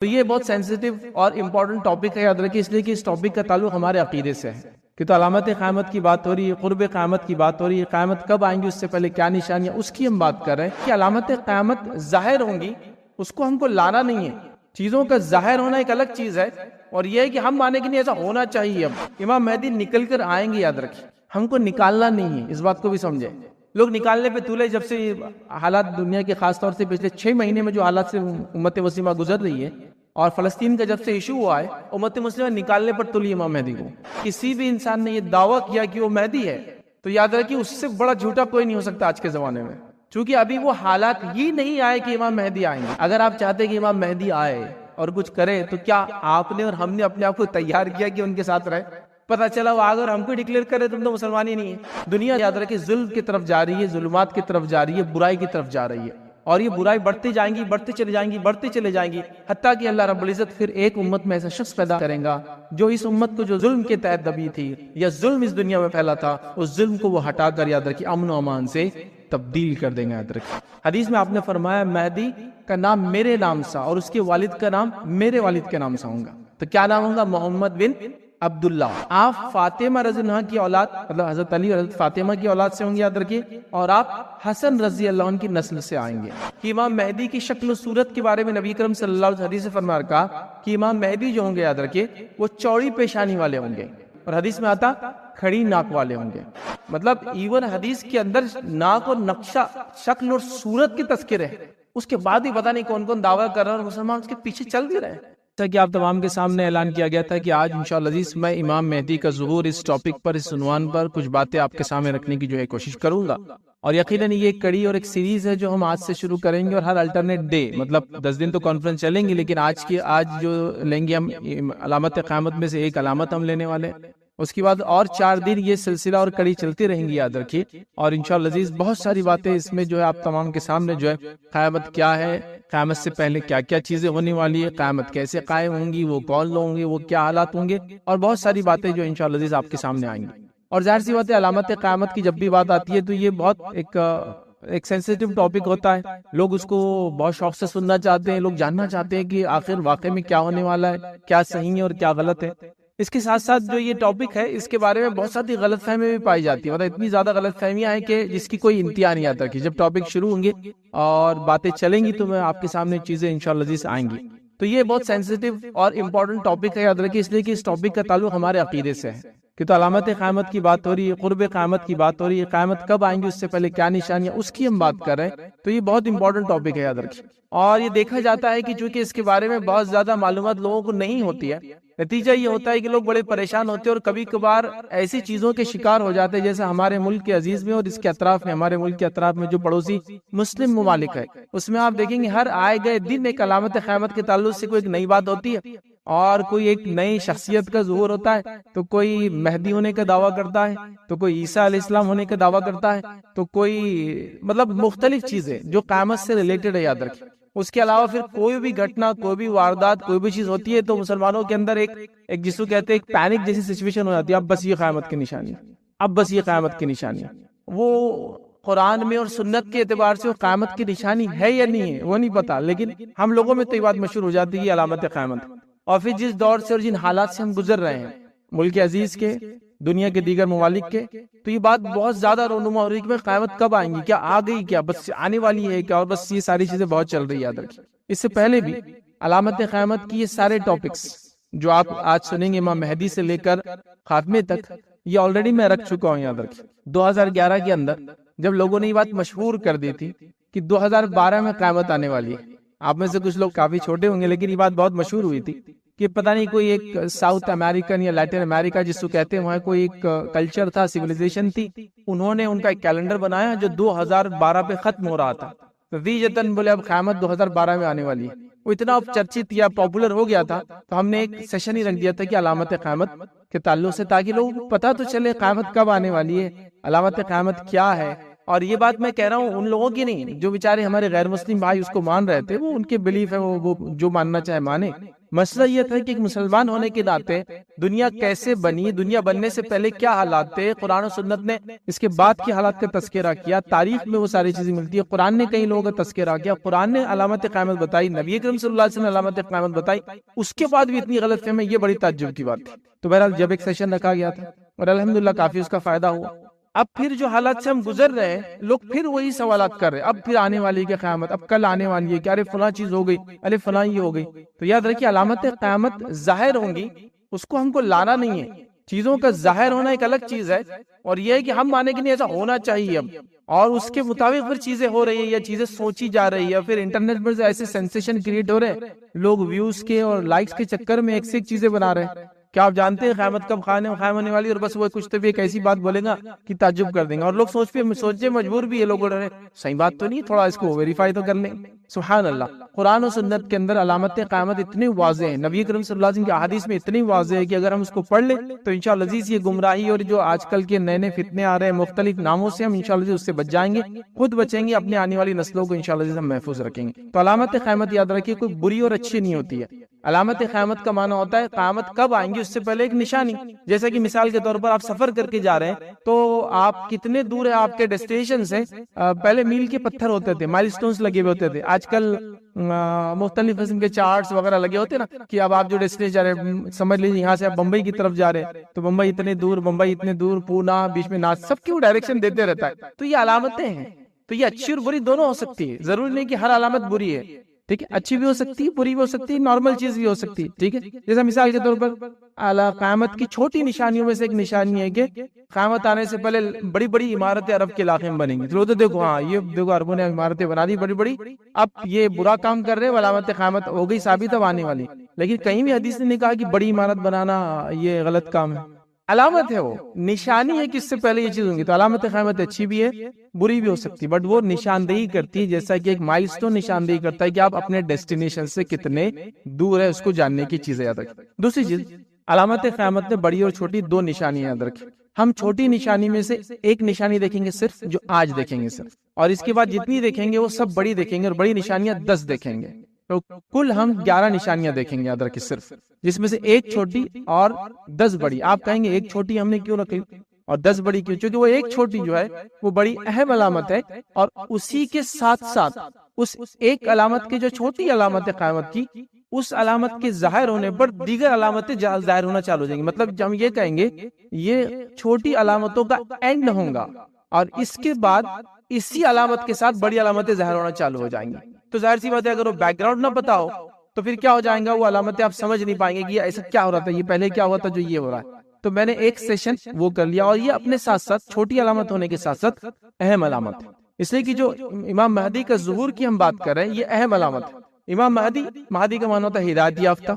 تو یہ بہت سینسیٹیو اور امپورٹنٹ ٹاپک ہے، یاد رکھیے، اس لیے کہ اس ٹاپک کا تعلق ہمارے عقیدے سے ہے کہ تو علامت قیامت کی بات ہو رہی ہے، قرب قیامت کی بات ہو رہی ہے، قیامت کب آئیں گی، اس سے پہلے کیا نشانیاں، اس کی ہم بات کر رہے ہیں کہ علامت قیامت ظاہر ہوں گی، اس کو ہم کو لانا نہیں ہے۔ چیزوں کا ظاہر ہونا ایک الگ چیز ہے، اور یہ ہے کہ ہم مانے کہ نہیں ایسا ہونا چاہیے۔ اب امام مہدی نکل کر آئیں گے، یاد رکھیے، ہم کو نکالنا نہیں ہے، اس بات کو بھی سمجھے۔ لوگ نکالنے پہ تولے، جب سے حالات دنیا کے خاص طور سے پچھلے 6 مہینے میں جو حالات سے امت مسلمہ گزر رہی ہے، اور فلسطین کا جب سے ایشو ہوا ہے، امت مسلمہ نکالنے پر تلی امام مہدی کو۔ کسی بھی انسان نے یہ دعویٰ کیا کہ وہ مہدی ہے تو یاد رکھیے اس سے بڑا جھوٹا کوئی نہیں ہو سکتا آج کے زمانے میں، چونکہ ابھی وہ حالات ہی نہیں آئے کہ امام مہدی آئیں گے۔ اگر آپ چاہتے کہ امام مہدی آئے اور کچھ کرے تو کیا آپ نے اور ہم نے اپنے آپ کو تیار کیا کہ ان کے ساتھ رہے؟ پتہ چلا وہ آگے اور ہم کو ڈکلیئر کرے تم تو مسلمان ہی نہیں ہے۔ دنیا یاد رکھے ظلم کی طرف جا رہی ہے، ظلمات کی طرف جا رہی ہے، برائی کی طرف جا رہی ہے، اور یہ برائی بڑھتی جائیں گی، بڑھتی چلے جائیں گی، بڑھتی چلے جائیں گی، حتیٰ کہ اللہ رب العزت پھر ایک امت میں ایسا شخص پیدا کریں گا جو اس امت کو جو ظلم کے تحت دبی تھی یا ظلم اس دنیا میں پھیلا تھا، اس ظلم کو وہ ہٹا کر یاد رکھیے امن و امان سے تبدیل کر دیں گے۔ یاد رکھیے حدیث میں آپ نے فرمایا مہدی کا نام میرے نام سا اور اس کے والد کا نام میرے والد کے نام سا ہوگا۔ تو کیا نام ہوگا؟ محمد بن عبداللہ۔ آپ فاطمہ رضی اللہ عنہ کی اولاد، مطلب حضرت علی اور حضرت فاطمہ کی اولاد سے ہوں گے، یاد رکھیے، اور آپ حسن رضی اللہ عنہ کی نسل سے آئیں گے۔ کہ امام مہدی کی شکل و صورت کے بارے میں نبی کرم صلی اللہ علیہ وسلم حدیث سے فرما رکھا کہ امام مہدی جو ہوں گے، یاد رکھیے، وہ چوڑی پیشانی والے ہوں گے، اور حدیث میں آتا کھڑی ناک والے ہوں گے۔ مطلب ایون حدیث کے اندر ناک اور نقشہ، شکل اور صورت کی تذکر ہے، اس کے بعد ہی پتہ نہیں کون کون دعویٰ کر رہا ہے اور مسلمان اس کے پیچھے چل بھی رہے ہیں۔ جیسا کہ آپ تمام کے سامنے اعلان کیا گیا تھا کہ آج انشاءاللہ عزیز میں امام مہدی کا ظہور اس ٹاپک پر، اس عنوان پر کچھ باتیں آپ کے سامنے رکھنے کی جو ہے کوشش کروں گا، اور یقیناً یہ ایک کڑی اور ایک سیریز ہے جو ہم آج سے شروع کریں گے، اور ہر الٹرنیٹ ڈے، مطلب 10 دن تو کانفرنس چلیں گی، لیکن آج جو لیں گے ہم علامت قیامت میں سے ایک علامت ہم لینے والے، اس کے بعد اور 4 دن یہ سلسلہ اور کڑی چلتی رہیں گی، یاد رکھیے۔ اور انشاءاللہ عزیز بہت ساری باتیں اس میں جو ہے آپ تمام کے سامنے جو ہے، قیامت کیا ہے، قیامت سے پہلے کیا کیا چیزیں ہونے والی ہے، قیامت کیسے قائم ہوں گی، وہ کون لوگ ہوں گے، وہ کیا حالات ہوں گے، اور بہت ساری باتیں جو انشاءاللہ عزیز آپ کے سامنے آئیں گی۔ اور ظاہر سی بات ہے، علامت قیامت کی جب بھی بات آتی ہے تو یہ بہت ایک سینسیٹیو ٹاپک ہوتا ہے، لوگ اس کو بہت شوق سے سننا چاہتے ہیں، لوگ جاننا چاہتے ہیں کہ آخر واقع میں کیا ہونے والا ہے، کیا صحیح ہے اور کیا غلط ہے۔ اس کے ساتھ ساتھ جو یہ ٹاپک ہے، اس کے بارے میں بہت ساری غلط فہمیاں بھی پائی جاتی ہیں، مطلب اتنی زیادہ غلط فہمیاں ہیں کہ جس کی کوئی انتہا نہیں آتا کہ جب ٹاپک شروع ہوں گے اور باتیں چلیں گی تو میں آپ کے سامنے چیزیں انشاءاللہ عزیز آئیں گی۔ تو یہ بہت سینسیٹیو اور امپورٹنٹ ٹاپک ہے، یاد رکھیے، اس لیے کہ اس ٹاپک کا تعلق ہمارے عقیدے سے ہے کہ تو علامت قیامت کی بات ہو رہی ہے، قرب قیامت کی بات ہو رہی ہے، قیامت کب آئیں گی، اس سے پہلے کیا نشانیاں، اس کی ہم بات کر رہے ہیں۔ تو یہ بہت امپورٹنٹ ٹاپک ہے، یاد رکھیے، اور یہ دیکھا جاتا ہے کہ چونکہ اس کے بارے میں بہت زیادہ معلومات لوگوں کو نہیں ہوتی ہے، نتیجہ یہ ہوتا ہے کہ لوگ بڑے پریشان ہوتے ہیں اور کبھی کبھار ایسی چیزوں کے شکار ہو جاتے ہیں جیسے ہمارے ملک کے عزیز میں اور اس کے اطراف میں، ہمارے ملک کے اطراف میں جو پڑوسی مسلم ممالک ہے، اس میں آپ دیکھیں گے ہر آئے گئے دن ایک علامت قیامت کے تعلق سے کوئی ایک نئی بات ہوتی ہے، اور کوئی ایک نئی شخصیت کا ظہور ہوتا ہے، تو کوئی مہدی ہونے کا دعویٰ کرتا ہے، تو کوئی عیسیٰ علیہ السلام ہونے کا دعویٰ کرتا ہے، تو کوئی مطلب مختلف چیزیں جو قیامت سے ریلیٹڈ ہے، یاد رکھیں۔ اس کے علاوہ پھر کوئی بھی گھٹنا، کوئی بھی واردات، کوئی بھی چیز ہوتی ہے تو مسلمانوں کے اندر ایک جس کو کہتے ہیں ایک پینک جیسی سچویشن ہو جاتی ہے، اب بس یہ قیامت کی نشانی، اب بس یہ قیامت کی نشانی۔ وہ قرآن میں اور سنت کے اعتبار سے وہ قیامت کی نشانی ہے یا نہیں ہے وہ نہیں پتا، لیکن ہم لوگوں میں تو یہ بات مشہور ہو جاتی ہے یہ علامت قیامت۔ اور پھر جس دور سے اور جن حالات سے ہم گزر رہے ہیں، ملک عزیز کے، دنیا کے دیگر ممالک کے، تو یہ بات بہت زیادہ رونما ہو رہی ہے کہ قیامت کب آئیں گی، کیا آ گئی، کیا بس آنے والی ہے کیا، اور بس یہ ساری چیزیں بہت چل رہی ہے، یاد رکھیں۔ اس سے پہلے بھی علامت قیامت کی یہ سارے ٹاپکس جو آپ آج سنیں گے امام مہدی سے لے کر خاتمے تک، یہ آلریڈی میں رکھ چکا ہوں، یاد رکھیں۔ 2011 کے اندر جب لوگوں نے یہ بات مشہور کر دی تھی کہ 2012 میں قیامت آنے والی ہے، آپ میں سے کچھ لوگ کافی چھوٹے ہوں گے لیکن یہ بات بہت مشہور ہوئی تھی کہ پتہ نہیں کوئی ایک ساؤتھ امریکن یا لیٹن امریکہ جس کو کہتے ہیں، وہاں کوئی ایک کلچر تھا، سیویلائزیشن تھی، انہوں نے ان کا ایک کیلنڈر بنایا جو 2012 پہ ختم ہو رہا تھا، ویجتن بولے اب قیامت 2012 میں آنے والی ہے۔ وہ اتنا چرچت یا پاپولر ہو گیا تھا تو ہم نے ایک سیشن ہی رکھ دیا تھا کہ علامت قیامت کے تعلق سے، تاکہ لوگوں کو پتہ تو چلے قیامت کب آنے والی ہے، علامت قیامت کیا ہے۔ اور یہ بات میں کہہ رہا ہوں ان لوگوں کی نہیں جو بیچارے ہمارے غیر مسلم بھائی اس کو مان رہے تھے، وہ ان کے بلیف ہے، وہ جو ماننا چاہے مانے، مسئلہ یہ تھا کہ ایک مسلمان ہونے کے ناطے دنیا کیسے بنی، دنیا بننے سے پہلے کیا حالات تھے، قرآن و سنت نے اس کے بعد کے حالات کا تذکرہ کیا، تاریخ میں وہ ساری چیزیں ملتی ہے، قرآن نے کئی لوگوں کا تذکرہ کیا، قرآن نے علامت قیامت بتائی، نبی کریم صلی اللہ علیہ وسلم نے علامت قیامت بتائی، اس کے بعد بھی اتنی غلط فہمی، یہ بڑی تعجب کی بات تھی۔ تو بہرحال جب ایک سیشن رکھا گیا تھا اور الحمدللہ کافی اس کا فائدہ ہوا۔ اب پھر جو حالات سے ہم گزر رہے ہیں، لوگ پھر وہی سوالات کر رہے ہیں، اب پھر آنے والی ہے قیامت، اب کل آنے والی ہے کہ ارے فلاں چیز ہو گئی، ارے فلاں یہ ہو گئی۔ تو یاد رکھیے علامت قیامت ظاہر ہوں گی، اس کو ہم کو لانا نہیں ہے، چیزوں کا ظاہر ہونا ایک الگ چیز ہے، اور یہ ہے کہ ہم مانے کہ نہیں ایسا ہونا چاہیے اب، اور اس کے مطابق پھر چیزیں ہو رہی ہیں یا چیزیں سوچی جا رہی ہے، پھر انٹرنیٹ پر ایسے سینسیشن کریٹ ہو رہے ہیں، لوگ ویوز کے اور لائکس کے چکر میں ایک سے ایک چیزیں بنا رہے ہیں۔ کیا آپ جانتے ہیں قیامت کب قائم ہونے والی، اور بس وہ کچھ تو بھی ایک ایسی بات بولے گا کہ تعجب کر دیں گے، اور لوگ سوچے مجبور بھی ہے، لوگ بول رہے صحیح بات تو نہیں، تھوڑا اس کو ویریفائی تو کر لیں۔ سبحان اللہ، قرآن و سنت کے اندر علامت قیامت اتنی واضح ہے، نبی کریم صلی اللہ علیہ وسلم کی احادیث میں اتنی واضح ہے کہ اگر ہم اس کو پڑھ لیں تو انشاءاللہ عزیز یہ گمراہی اور جو آج کل کے نئے نئے فتنے آ رہے ہیں مختلف ناموں سے، ہم انشاءاللہ عزیز اس سے بچ جائیں گے، خود بچیں گے، اپنے آنے والی نسلوں کو انشاءاللہ عزیز ہم محفوظ رکھیں گے۔ تو علامت قیامت یاد رکھیے کوئی بری اور اچھی نہیں ہوتی ہے، علامت قیامت کا معنی ہوتا ہے قیامت کب آئیں گی اس سے پہلے ایک نشانی، جیسا کہ مثال کے طور پر آپ سفر کر کے جا رہے ہیں تو آپ کتنے دور ہے آپ کے ڈیسٹینیشن سے، پہلے میل کے پتھر ہوتے تھے، مائل سٹونز لگے ہوئے ہوتے تھے، آج کل مختلف قسم کے چارٹس وغیرہ لگے ہوتے ہیں نا کہ اب آپ جو ڈیسٹینیشن جا رہے ہیں، سمجھ لیجیے یہاں سے آپ بمبئی کی طرف جا رہے ہیں تو بمبئی اتنے دور، بمبئی اتنے دور، پونا بیچ میں ناس، سب کی وہ ڈائریکشن دیتے رہتا ہے۔ تو یہ علامتیں ہیں، تو یہ اچھی اور بری دونوں ہو سکتی ہے، ضروری نہیں کہ ہر علامت بری ہے، ٹھیک ہے، اچھی بھی ہو سکتی ہے، بری بھی ہو سکتی ہے، نارمل چیز بھی ہو سکتی ہے، ٹھیک ہے۔ جیسا مثال کے طور پر قیامت کی چھوٹی نشانیوں میں سے ایک نشانی ہے کہ قیامت آنے سے پہلے بڑی بڑی عمارتیں عرب کے علاقے میں بنیں گی، تو دیکھو ہاں یہ دیکھو عربوں نے عمارتیں بنا دی بڑی بڑی، اب یہ برا کام کر رہے ہیں، علامت قیامت ہو گئی ثابت اب آنے والی، لیکن کہیں بھی حدیث نے نہیں کہا کہ بڑی عمارت بنانا یہ غلط کام ہے، علامت ہے، وہ نشانی ہے کہ اس سے پہلے یہ چیز ہوں گی۔ تو علامت قیامت اچھی بھی ہے بری بھی ہو سکتی ہے، بٹ وہ نشاندہی کرتی ہے، جیسا کہ ایک مائل سٹون نشاندہی کرتا ہے کہ آپ اپنے ڈیسٹینیشن سے کتنے دور ہے، اس کو جاننے کی چیزیں یاد رکھیں۔ دوسری چیز، علامت قیامت نے بڑی اور چھوٹی دو نشانیاں یاد رکھیں۔ ہم چھوٹی نشانی میں سے ایک نشانی دیکھیں گے صرف، جو آج دیکھیں گے صرف، اور اس کے بعد جتنی دیکھیں گے وہ سب بڑی دیکھیں گے، اور بڑی نشانیاں 10 دیکھیں گے، تو کل ہم 11 نشانیاں دیکھیں گے یاد رکھیں صرف، جس میں سے ایک چھوٹی اور 10 بڑی۔ آپ کہیں گے ایک چھوٹی ہم نے کیوں رکھی اور 10 بڑی کیوں؟ چونکہ وہ ایک چھوٹی جو ہے وہ بڑی اہم علامت ہے، اور اسی کے ساتھ ساتھ اس ایک علامت کی جو چھوٹی علامت ہے قیامت کی، اس علامت کے ظاہر ہونے پر دیگر علامتیں ظاہر ہونا چالو ہو جائیں گی۔ مطلب جب ہم یہ کہیں گے یہ چھوٹی علامتوں کا اینڈ ہوگا، اور اس کے بعد اسی علامت کے ساتھ بڑی علامتیں ظاہر ہونا چالو ہو جائیں گی۔ تو ظاہر سی بات ہے اگر وہ بیک گراؤنڈ نہ پتا ہو تو پھر کیا ہو جائیں گا، وہ علامتیں آپ سمجھ نہیں پائیں گے کہ یہ ایسا کیا ہو رہا تھا، یہ پہلے کیا ہوا تھا جو یہ ہو رہا ہے۔ تو میں نے ایک سیشن وہ کر لیا، اور یہ اپنے ساتھ ساتھ چھوٹی علامت ہونے کے ساتھ ساتھ اہم علامت ہے، اس لیے کہ جو امام مہدی کا ظہور کی ہم بات کر رہے ہیں یہ اہم علامت ہے۔ امام مہدی کا معنی ہوتا ہے ہدایت یافتہ،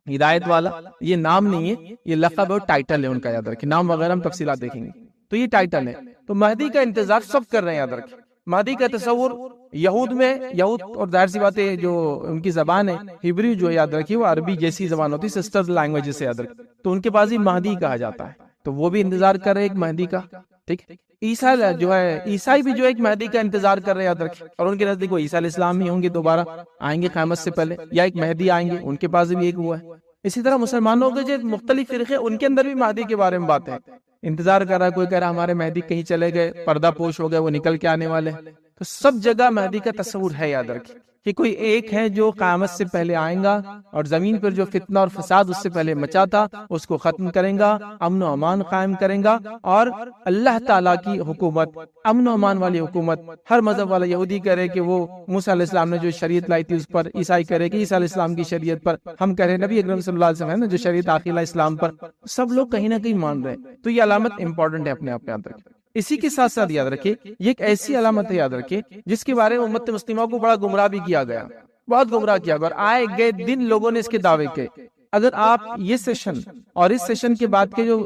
ہدایت والا، یہ نام نہیں ہے، یہ لقب ہے، ٹائٹل ہے ان کا، یاد رکھیں، نام وغیرہ ہم تفصیلات دیکھیں گے، تو یہ ٹائٹل ہے۔ تو مہدی کا انتظار سب کر رہے ہیں، یاد رکھیں۔ مہدی کا تصور یہود میں، یہود اور ظاہر سی بات ہے جو ان کی زبان ہے ہیبریو جو یاد رکھیے وہ عربی جیسی زبان ہوتی ہے، سسٹر لینگویج سے یاد رکھیں، تو ان کے پاس ہی مہدی کہا جاتا ہے، تو وہ بھی انتظار کر رہے ہیں ایک مہدی کا، ٹھیک۔ عیسائی بھی جو ایک مہدی کا انتظار کر رہے ہیں، یاد رکھیں، اور ان کے نزدیک وہ عیسیٰ علیہ السلام ہی ہوں گے، دوبارہ آئیں گے قیامت سے پہلے، یا ایک مہدی آئیں گے، ان کے پاس بھی ایک ہوا ہے۔ اسی طرح مسلمانوں کے جو مختلف فرقے ان کے اندر بھی مہدی کے بارے میں بات ہے، انتظار کر رہا ہے، کوئی کہہ رہا ہمارے مہدی کہیں چلے گئے، پردہ پوش ہو گئے، وہ نکل کے آنے والے، تو سب جگہ مہدی کا تصور ہے، یاد رکھیں کہ کوئی ایک ہے جو قیامت سے پہلے آئیں گا، اور زمین پر جو فتنہ اور فساد اس سے پہلے مچا تھا اس کو ختم کریں گا، امن و امان قائم کریں گا، اور اللہ تعالیٰ کی حکومت، امن و امان والی حکومت، ہر مذہب والا یہودی کرے کہ وہ موسیٰ علیہ السلام نے جو شریعت لائی تھی اس پر، عیسائی کرے کہ عیسیٰ علیہ السلام کی شریعت پر، ہم کہہ رہے نبی اکرم صلی اللہ علیہ وسلم نے جو شریعت داخلہ اسلام پر، سب لوگ کہیں نہ کہیں مان رہے ہیں۔ تو یہ علامت امپورٹنٹ ہے، اپنے آپ یاد رکھیں۔ اسی کے ساتھ ساتھ یاد رکھیں یہ ایک ایسی علامت ہے، یاد رکھیں، جس کے بارے میں امت مسلمہ کو بڑا گمراہ بھی کیا گیا، بہت گمراہ کیا گیا، اور آئے گئے دن لوگوں نے اس کے دعوے کے۔ اگر آپ یہ سیشن اور اس سیشن کے بعد کے جو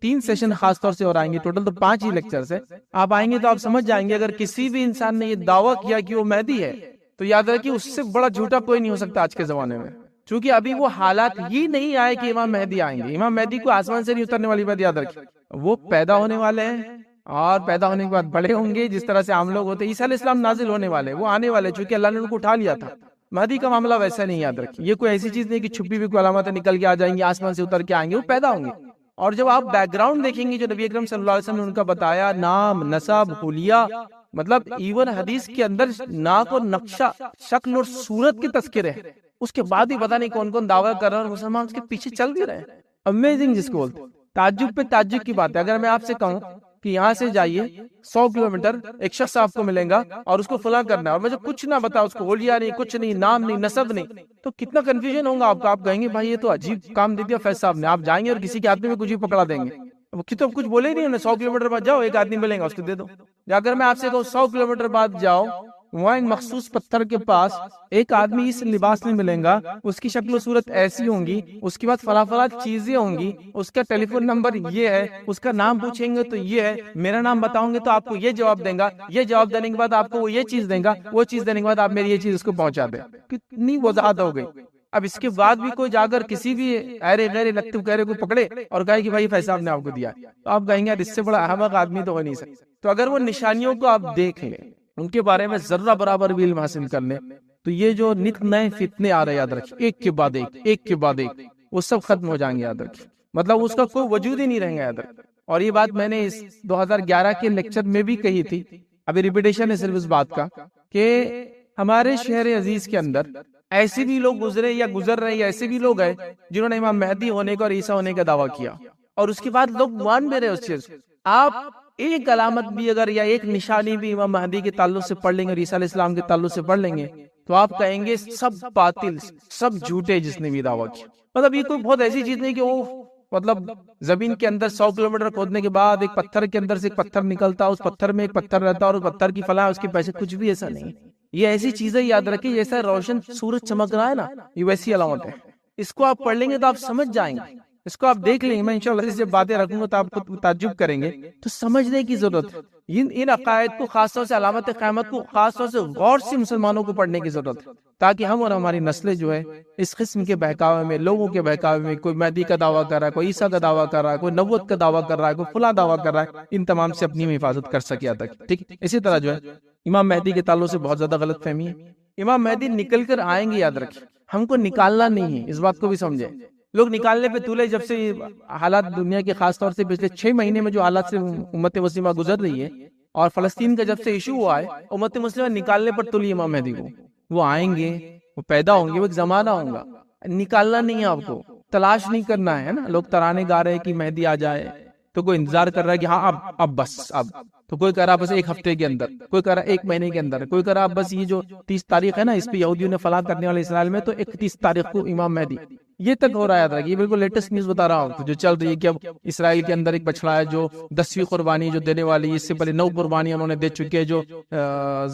3 سیشن خاص طور سے اور آئیں گے، ٹوٹل تو 5 ہی لیکچرز ہیں، آپ آئیں گے تو آپ سمجھ جائیں گے اگر کسی بھی انسان نے یہ دعویٰ کیا کہ وہ مہدی ہے تو یاد رکھیں اس سے بڑا جھوٹا کوئی نہیں ہو سکتا آج کے زمانے میں، چونکہ ابھی وہ حالات ہی نہیں آئے کہ امام مہدی آئیں گے۔ امام مہدی کو آسمان سے نہیں اترنے والی بات یاد رکھیں، وہ پیدا ہونے والے ہیں، اور پیدا ہونے کے بعد بڑے ہوں گے، جس طرح سے عام لوگ ہوتے ہیں۔ عیسیٰ علیہ السلام نازل ہونے والے، وہ آنے والے، چونکہ اللہ نے ان کو اٹھا لیا تھا، مہدی کا معاملہ ویسا نہیں، یاد رکھیے، یہ کوئی ایسی چیز نہیں کہ چھپی ہوئی کوئی علامتیں نکل کے آ جائیں گی، آسمان سے اتر کے آئیں گے، وہ پیدا ہوں گے۔ اور جب آپ بیک گراؤنڈ دیکھیں گے جو نبی اکرم صلی اللہ علیہ وسلم نے ان کا بتایا، نام، نسب، حلیہ، مطلب ایون حدیث کے اندر ناک اور نقشہ، شکل اور صورت کے تذکرے ہیں، اس کے بعد ہی پتہ نہیں کون کون دعویٰ کر رہا ہے اور مسلمان اس کے پیچھے چل بھی رہے ہیں۔ امیزنگ جس کو بولتے ہیں، تعجب پہ تعجب کی بات ہے۔ اگر میں آپ سے کہوں کہ یہاں سے جائیے 100 کلومیٹر ایک شخص آپ کو ملیں گا اور اس کو فلاں کرنا ہے، اور مجھے کچھ نہ بتا، اس کو حلیہ نہیں، کچھ نہیں، نام نہیں، نسب نہیں، تو کتنا کنفیوژن ہوگا آپ کا۔ آپ کہیں گے بھائی یہ تو عجیب کام دے دیا فیض صاحب نے۔ آپ جائیں گے اور کسی کے ہاتھ میں کچھ بھی پکڑا دیں گے، وہ تو کچھ بولے ہی نہیں، انہیں 100 کلومیٹر بعد جاؤ ایک آدمی ملیں گا اس کو دے دو۔ یا اگر میں آپ سے کہوں 100 کلومیٹر بعد جاؤ، وہاں ایک مخصوص پتھر کے پاس ایک آدمی اس لباس میں ملیں گا، اس کی شکل و صورت ایسی ہوں گی، اس کے بعد فلاں فلاں چیزیں ہوں گی، اس کا ٹیلی فون نمبر یہ ہے، اس کا نام پوچھیں گے تو یہ ہے، میرا نام بتاؤں گے تو آپ کو یہ جواب دیں گا، یہ جواب دینے کے بعد آپ کو وہ یہ چیز دیں گا، وہ چیز دینے کے بعد آپ میری یہ چیز اس کو پہنچا دیں۔ کتنی وضاحت ہو گئی۔ اب اس کے بعد بھی کوئی جا کر کسی بھی ایرے غیر لکتب کہرے کو پکڑے اور کہے کہ بھائی فیض صاحب نے آپ کو دیا، تو آپ کہیں گے اس سے بڑا احمق آدمی تو ہو نہیں سکتا۔ تو اگر وہ نشانیوں کو آپ دیکھ لیں، ان کے بارے میں ذرہ برابر بھی علم حاصل کر لیں، تو یہ جو نت نئے فتنے آ رہے ہیں، یاد رکھیں، ایک کے بعد ایک، ایک کے بعد ایک، وہ سب ختم ہو جائیں گے، یاد رکھیں۔ مطلب اس کا کوئی وجود ہی نہیں رہیں گا، یاد رکھیں۔ اور یہ بات میں نے اس 2011 کے لیکچر میں بھی کہی تھی، ابھی ریپیٹیشن ہے صرف اس بات کا، کہ ہمارے شہر عزیز کے اندر ایسے بھی لوگ گزرے یا گزر رہے، یا ایسے بھی لوگ ہیں جنہوں نے امام مہدی ہونے کا اور عیسیٰ ہونے کا دعویٰ کیا، اور اس کے بعد لوگ مان بھی رہے اس چیز۔ آپ ایک علامت بھی اگر یا ایک نشانی بھی امام مہدی کے تعلق سے پڑھ لیں گے اور عیسیٰ علیہ السلام کے تعلق سے پڑھ لیں گے، تو آپ کہیں گے سب باطل، سب جھوٹے جس نے بھی دعویٰ کیا۔ مطلب یہ کوئی بہت ایسی چیز نہیں کہ وہ مطلب زمین کے اندر 100 کلومیٹر کھودنے کے بعد ایک پتھر کے اندر سے ایک پتھر نکلتا، اس پتھر میں ایک پتھر رہتا اور اس پتھر کی فلاں اس کے پیسے، کچھ بھی ایسا نہیں۔ یہ ایسی چیزیں یاد رکھیں، جیسا روشن سورج چمک رہا ہے نا، یہ ویسی علامت ہے۔ اس کو آپ پڑھ لیں گے تو آپ سمجھ جائیں گے، اس کو آپ دیکھ لیں گے۔ میں انشاءاللہ جب باتیں رکھوں گا تو آپ کو تعجب کریں گے، تو سمجھنے کی ضرورت ہے۔ ان عقائد کو خاص طور سے علامت قیامت کو خاص طور سے غور سے مسلمانوں کو پڑھنے کی ضرورت ہے، تاکہ ہم اور ہماری نسلیں جو ہے اس قسم کے بہکاوے میں، لوگوں کے بہکاوے میں، کوئی مہدی کا دعویٰ کر رہا ہے، کوئی عیسیٰ کا دعویٰ کر رہا ہے، کوئی نبوت کا دعویٰ کر رہا ہے، کوئی فلاں دعویٰ کر رہا ہے، ان تمام سے اپنی حفاظت کر سکے تک، ٹھیک۔ اسی طرح جو ہے امام مہدی کے تعلق سے بہت زیادہ غلط فہمی ہے۔ امام مہدی نکل کر آئیں گے، یاد رکھیں، ہم کو نکالنا نہیں ہے، اس بات کو بھی سمجھیں۔ لوگ نکالنے پہ تولے، جب سے حالات دنیا کے خاص طور سے پچھلے 6 مہینے میں جو حالات سے امت مسلمہ گزر رہی ہے، اور فلسطین کا جب سے ایشو ہوا ہے، امت مسلمہ نکالنے پر تلی امام مہدی کو۔ وہ آئیں گے، وہ پیدا ہوں گے، وہ ایک زمانہ ہوگا، نکالنا نہیں ہے آپ کو، تلاش نہیں کرنا ہے نا۔ لوگ ترانے گا رہے ہیں کہ مہدی آ جائے، تو کوئی انتظار کر رہا ہے کہ ہاں اب بس اب، تو کوئی کہہ رہا بس 1 ہفتے کے اندر، کوئی کہہ رہا 1 مہینے کے اندر، کوئی کہہ رہا بس یہ جو 30 تاریخ ہے نا، اس پہ یہودیوں نے فلاں کرنے والے اسرائیل میں، تو 31 تاریخ کو امام مہدی، یہ تک ہو رہا ہے۔ یہ بالکل لیٹسٹ نیوز بتا رہا ہوں جو چل رہی ہے، کہ اب اسرائیل کے اندر ایک بچڑا ہے جو 10ویں قربانی جو دینے والی، اس سے پہلے 9 قربانی انہوں نے دے چکے، جو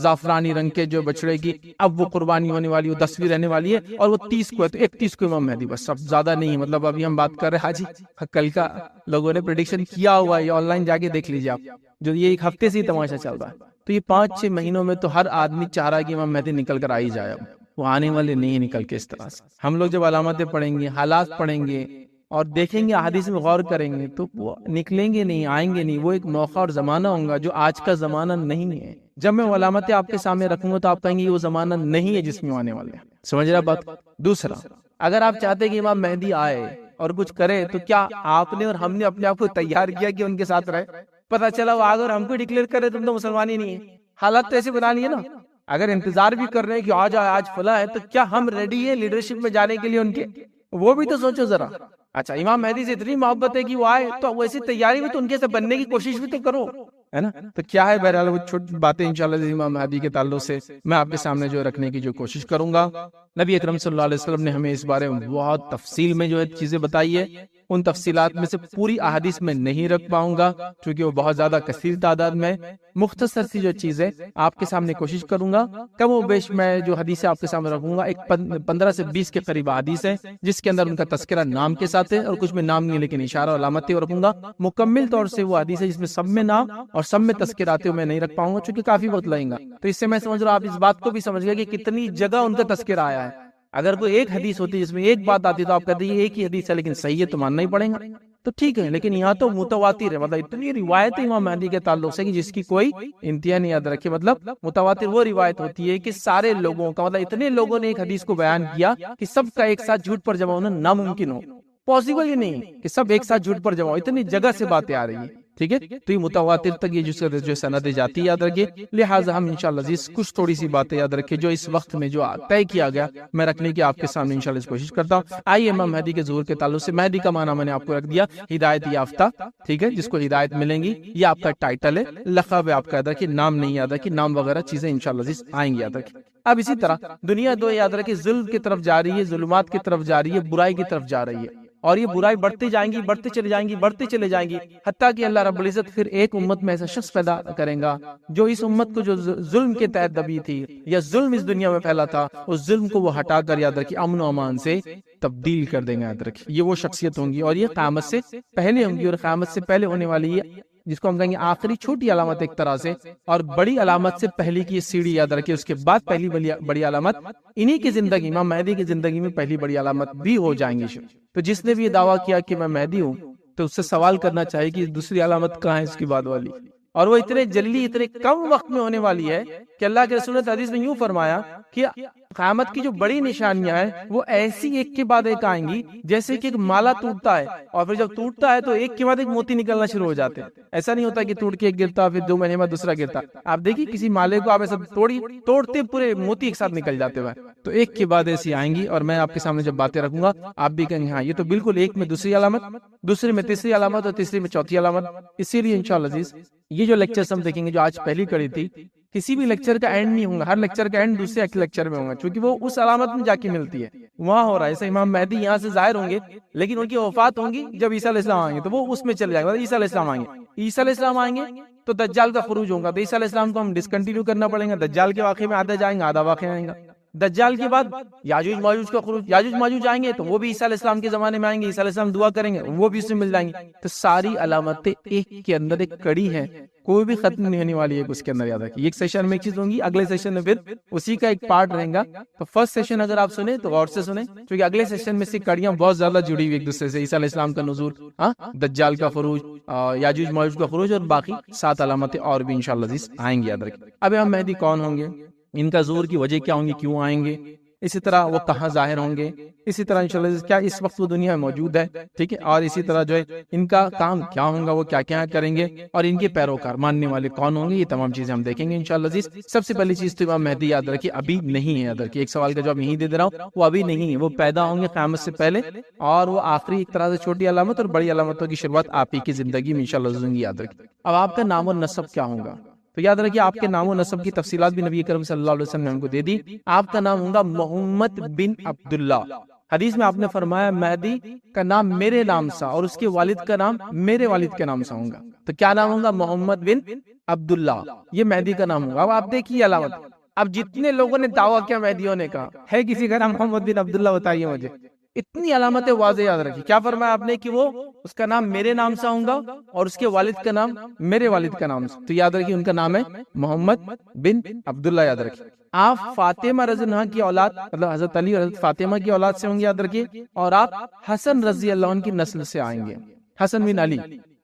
زعفرانی رنگ کے جو بچڑے کی، اب وہ قربانی ہونے والی، وہ 10ویں رہنے والی ہے، اور وہ 30 کو ہے، تو 31 کو امام مہدی، بس اب زیادہ نہیں ہے۔ مطلب ابھی ہم بات کر رہے ہیں حاجی کل کا، لوگوں نے پریڈکشن کیا ہوا ہے، آن لائن جا کے دیکھ لیجیے آپ، جو یہ 1 ہفتے سے ہی تماشا چل رہا ہے۔ تو یہ 5-6 مہینوں میں تو ہر آدمی چاہ رہا ہے کہ امام مہدی نکل کر آ ہی جائے، اب وہ آنے والے نہیں نکل کے اس طرح سے۔ ہم لوگ جب علامتیں پڑھیں گے، حالات پڑھیں گے اور دیکھیں گے، احادیث میں غور کریں گے، تو وہ نکلیں گے نہیں، آئیں گے نہیں۔ وہ ایک موقع اور زمانہ ہوگا جو آج کا زمانہ نہیں ہے۔ جب میں وہ علامتیں آپ کے سامنے رکھوں گا تو آپ کہیں گے یہ وہ زمانہ نہیں ہے جس میں آنے والے ہیں۔ سمجھ رہا بات؟ دوسرا، اگر آپ چاہتے ہیں کہ امام مہدی آئے اور کچھ کرے، تو کیا آپ نے اور ہم نے اپنے آپ کو تیار کیا کہ ان کے ساتھ رہے؟ پتہ چلا وہ آگے اور ہم کو ڈکلیئر کرے تم تو مسلمان ہی نہیں ہے۔ حالات تو ایسے بنا لیے نا، اگر انتظار بھی کر رہے ہیں کہ آج آج فلاں ہے، تو کیا ہم ریڈی ہیں لیڈرشپ میں جانے کے لیے ان کے؟ وہ بھی تو سوچو ذرا۔ اچھا، امام مہدی سے اتنی محبت ہے کہ وہ آئے، تو ویسی تیاری بھی تو ان کے سے بننے کی کوشش بھی تو کرو، ہے نا۔ تو کیا ہے، بہرحال وہ چھوٹی باتیں انشاءاللہ امام مہدی کے تعلق سے میں آپ کے سامنے جو رکھنے کی جو کوشش کروں گا۔ نبی اکرم صلی اللہ علیہ وسلم نے ہمیں اس بارے میں بہت تفصیل میں جو ہے چیزیں بتائی ہے۔ ان تفصیلات میں سے پوری احادیث میں نہیں رکھ پاؤں گا کیونکہ وہ بہت زیادہ کثیر تعداد میں، مختصر سی جو چیزیں آپ کے سامنے کوشش کروں گا، کم و بیش میں جو حدیثیں آپ کے سامنے رکھوں گا، ایک 15 سے 20 کے قریب حدیث ہے جس کے اندر ان کا تذکرہ نام کے ساتھ ہے، اور کچھ میں نام نہیں لیکن اشارہ اور علامتیں رکھوں گا۔ مکمل طور سے وہ حدیث ہے جس میں سب میں نام اور سب میں تذکرہ آتے ہوئے میں نہیں رکھ پاؤں گا چونکہ کافی وقت لگے گا۔ تو اس سے میں سمجھ رہا ہوں آپ اس بات کو بھی سمجھ گئے کہ کتنی جگہ ان کا تذکرہ آیا ہے۔ اگر کوئی ایک حدیث ہوتی جس میں ایک بات آتی تو آپ کہتے ہیں یہ ایک ہی حدیث ہے لیکن صحیح ہے تو ماننا ہی پڑے گا۔ تو ٹھیک ہے، لیکن یہاں تو متواتر ہے، مطلب اتنی روایت امام مہدی کے تعلق سے کہ جس کی کوئی انتہا نہیں، یاد رکھے، مطلب متواتر وہ روایت ہوتی ہے کہ سارے لوگوں کا، مطلب اتنے لوگوں نے ایک حدیث کو بیان کیا کہ سب کا ایک ساتھ جھوٹ پر جمع ہونا ناممکن ہو، پاسبل ہی نہیں کہ سب ایک ساتھ جھوٹ پر جمع ہو، اتنی جگہ سے باتیں آ رہی ہیں، ٹھیک ہے، تو یہ متواتر تک یہ جو سندیں جاتی ہے، یاد رکھیے۔ لہٰذا ہم انشاءاللہ عزیز کچھ تھوڑی سی باتیں یاد رکھیں جو اس وقت میں جو طے کیا گیا، میں رکھنے کی آپ کے سامنے انشاءاللہ اس کوشش کرتا ہوں۔ آئیے امام مہدی کے ظہور کے تعلق سے، مہدی کا معنی میں نے آپ کو رکھ دیا ہدایت یافتہ، ٹھیک ہے، جس کو ہدایت ملیں گی، یہ آپ کا ٹائٹل ہے، لقب ہے آپ کا، یاد رکھیے، نام نہیں یاد رکھیے، نام وغیرہ چیزیں انشاءاللہ عزیز آئیں گی، یاد رکھیے۔ اب اسی طرح دنیا دو یاد رکھیے ظلم کی طرف جا رہی ہے، ظلمات کی طرف جا رہی ہے، برائی کی طرف جا رہی ہے، اور یہ برائی بڑھتی جائیں گی، بڑھتے چلے جائیں گی، بڑھتے چلے جائیں گی، حتیٰ کہ اللہ رب العزت پھر ایک امت میں ایسا شخص پیدا کریں گا جو اس امت کو جو ظلم کے تحت دبی تھی یا ظلم اس دنیا میں پھیلا تھا، اس ظلم کو وہ ہٹا کر یاد رکھیے امن و امان سے تبدیل کر دیں گے، یاد رکھیے۔ یہ وہ شخصیت ہوں گی اور یہ قیامت سے پہلے ہوں گی، اور قیامت سے پہلے ہونے والی یہ جس کو ہم کہیں گے آخری چھوٹی علامت ایک طرح سے، اور بڑی علامت سے پہلی کی سیڑھی یاد رکھیے، اس کے بعد پہلی بڑی علامت انہی کی زندگی، امام مہدی کی زندگی میں پہلی بڑی علامت بھی ہو جائیں گی۔ تو جس نے بھی یہ دعویٰ کیا کہ میں مہدی ہوں، تو اس سے سوال کرنا چاہیے کہ دوسری علامت کہاں ہے اس کی بعد والی، اور وہ اتنے جلدی اتنے کم وقت میں ہونے والی ہے کہ اللہ کے رسول نے حدیث میں یوں فرمایا کہ قیامت کی جو بڑی نشانیاں ہیں وہ ایسی ایک کے بعد ایک آئیں گی جیسے کہ ایک مالا ٹوٹتا ہے، اور پھر جب ٹوٹتا ہے تو ایک کے بعد ایک موتی نکلنا شروع ہو جاتے ہیں۔ ایسا نہیں ہوتا کہ ٹوٹ کے ایک گرتا پھر 2 مہینے بعد دوسرا گرتا، آپ دیکھیے کسی مالے کو آپ ایسا توڑتے پورے موتی ایک ساتھ نکل جاتے ہوئے، تو ایک کے بعد ایسی آئیں گی، اور میں آپ کے سامنے جب باتیں رکھوں گا آپ بھی کہیں گے ہاں یہ تو بالکل ایک میں دوسری علامت، دوسرے میں تیسری علامت، اور تیسری میں چوتھی علامت۔ اسی لیے انشاءاللہ عزیز یہ جو لیکچرز ہم دیکھیں گے جو آج پہلی کڑی تھی، کسی بھی لیکچر کا اینڈ نہیں ہوگا، ہر لیکچر کا اینڈ دوسرے لیکچر میں ہوگا، چونکہ وہ اس علامت میں جا کے ملتی ہے، وہاں ہو رہا ہے۔ ایسے امام مہدی یہاں سے ظاہر ہوں گے، لیکن ان کی وفات ہوں گی جب عیسیٰ علیہ السلام آئیں گے، تو وہ اس میں چل جائے گا، عیسیٰ علیہ السلام آئیں گے، عیسیٰ علیہ السلام آئیں گے تو دجال کا خروج ہوگا، تو عیسیٰ علیہ السلام کو ہم ڈسکنٹینیو کرنا پڑے گا، دجال کے واقعے میں آدھا جائیں گے، آدھا واقعہ آئیں گا، دجال کے بعد یاجوج ماجوج کا خروج، یاجوج ماجوج آئیں گے تو وہ بھی عیسیٰ علیہ السلام کے زمانے میں آئیں گے، عیسیٰ علیہ السلام دعا کریں گے وہ بھی اس میں مل جائیں گے، تو ساری علامتیں ایک کے اندر ایک کڑی ہے، کوئی بھی ختم نہیں ہونے والی ہے اس کے اندر، یاد رکھیے۔ ایک سیشن میں ایک چیز ہوگی، اگلے سیشن میں پھر اسی کا ایک پارٹ رہے گا، تو فرسٹ سیشن اگر آپ سنیں تو غور سے سنیں، کیونکہ اگلے سیشن میں سے کڑیاں بہت زیادہ جڑی ہوئی ایک دوسرے سے، عیسیٰ علیہ السلام کا نزول، دجال کا خروج، یاجوج ماجوج کا خروج، اور باقی 7 علامتیں اور بھی انشاءاللہ عزیز آئیں گی، یاد رکھیے۔ اب امام مہدی کون ہوں گے، ان کا ظہور کی وجہ کیا ہوں گی، کیوں آئیں گے، اسی طرح وہ کہاں ظاہر ہوں گے، اسی طرح انشاءاللہ کیا اس وقت وہ دنیا میں موجود ہے، ٹھیک ہے، اور اسی طرح جو ہے ان کا کام کیا ہوگا، وہ کیا کیا کریں گے، اور ان کے پیروکار ماننے والے کون ہوں گے، یہ تمام چیزیں ہم دیکھیں گے انشاءاللہ عزیز۔ سب سے پہلی چیز تو امام مہدی یاد رکھیے ابھی نہیں ہے، یاد رکھیے، ایک سوال کا جواب یہیں دے رہا ہوں، وہ ابھی نہیں ہے، وہ پیدا ہوں گے قیامت سے پہلے، اور وہ آخری ایک طرح سے چھوٹی علامت اور بڑی علامتوں کی شروعات آپ ہی کی زندگی میں انشاءاللہ ہوگی، یاد رکھیے۔ اب آپ کا نام و نسب کیا ہوگا، تو یاد رکھیے آپ کے نام و نسب کی تفصیلات بھی نبی کریم صلی اللہ علیہ وسلم نے ہم کو دے دی۔ آپ کا نام ہوگا محمد بن عبداللہ، حدیث میں آپ نے فرمایا مہدی کا نام میرے نام سا اور اس کے والد کا نام میرے والد کے نام سا ہوگا، تو کیا نام ہوگا، محمد بن عبداللہ، یہ مہدی کا نام ہوگا۔ اب آپ دیکھیے علامت، اب جتنے لوگوں نے دعویٰ کیا مہدی ہونے کا، ہے کسی کا نام محمد بن عبداللہ، بتائیے مجھے، اتنی علامتیں واضح یاد رکھی۔ کیا فرمایا آپ نے کہ وہ اس کا نام میرے نام سے ہوگا اور اس کے والد کا نام میرے والد کا نام سے، تو یاد رکھیے ان کا نام ہے محمد بن عبداللہ، یاد رکھیے۔ آپ فاطمہ رضی اللہ عنہ کی اولاد، مطلب حضرت علی اور حضرت فاطمہ کی اولاد سے ہوں گے، یاد رکھیے، اور آپ حسن رضی اللہ عنہ کی نسل سے آئیں گے، حسن بن علی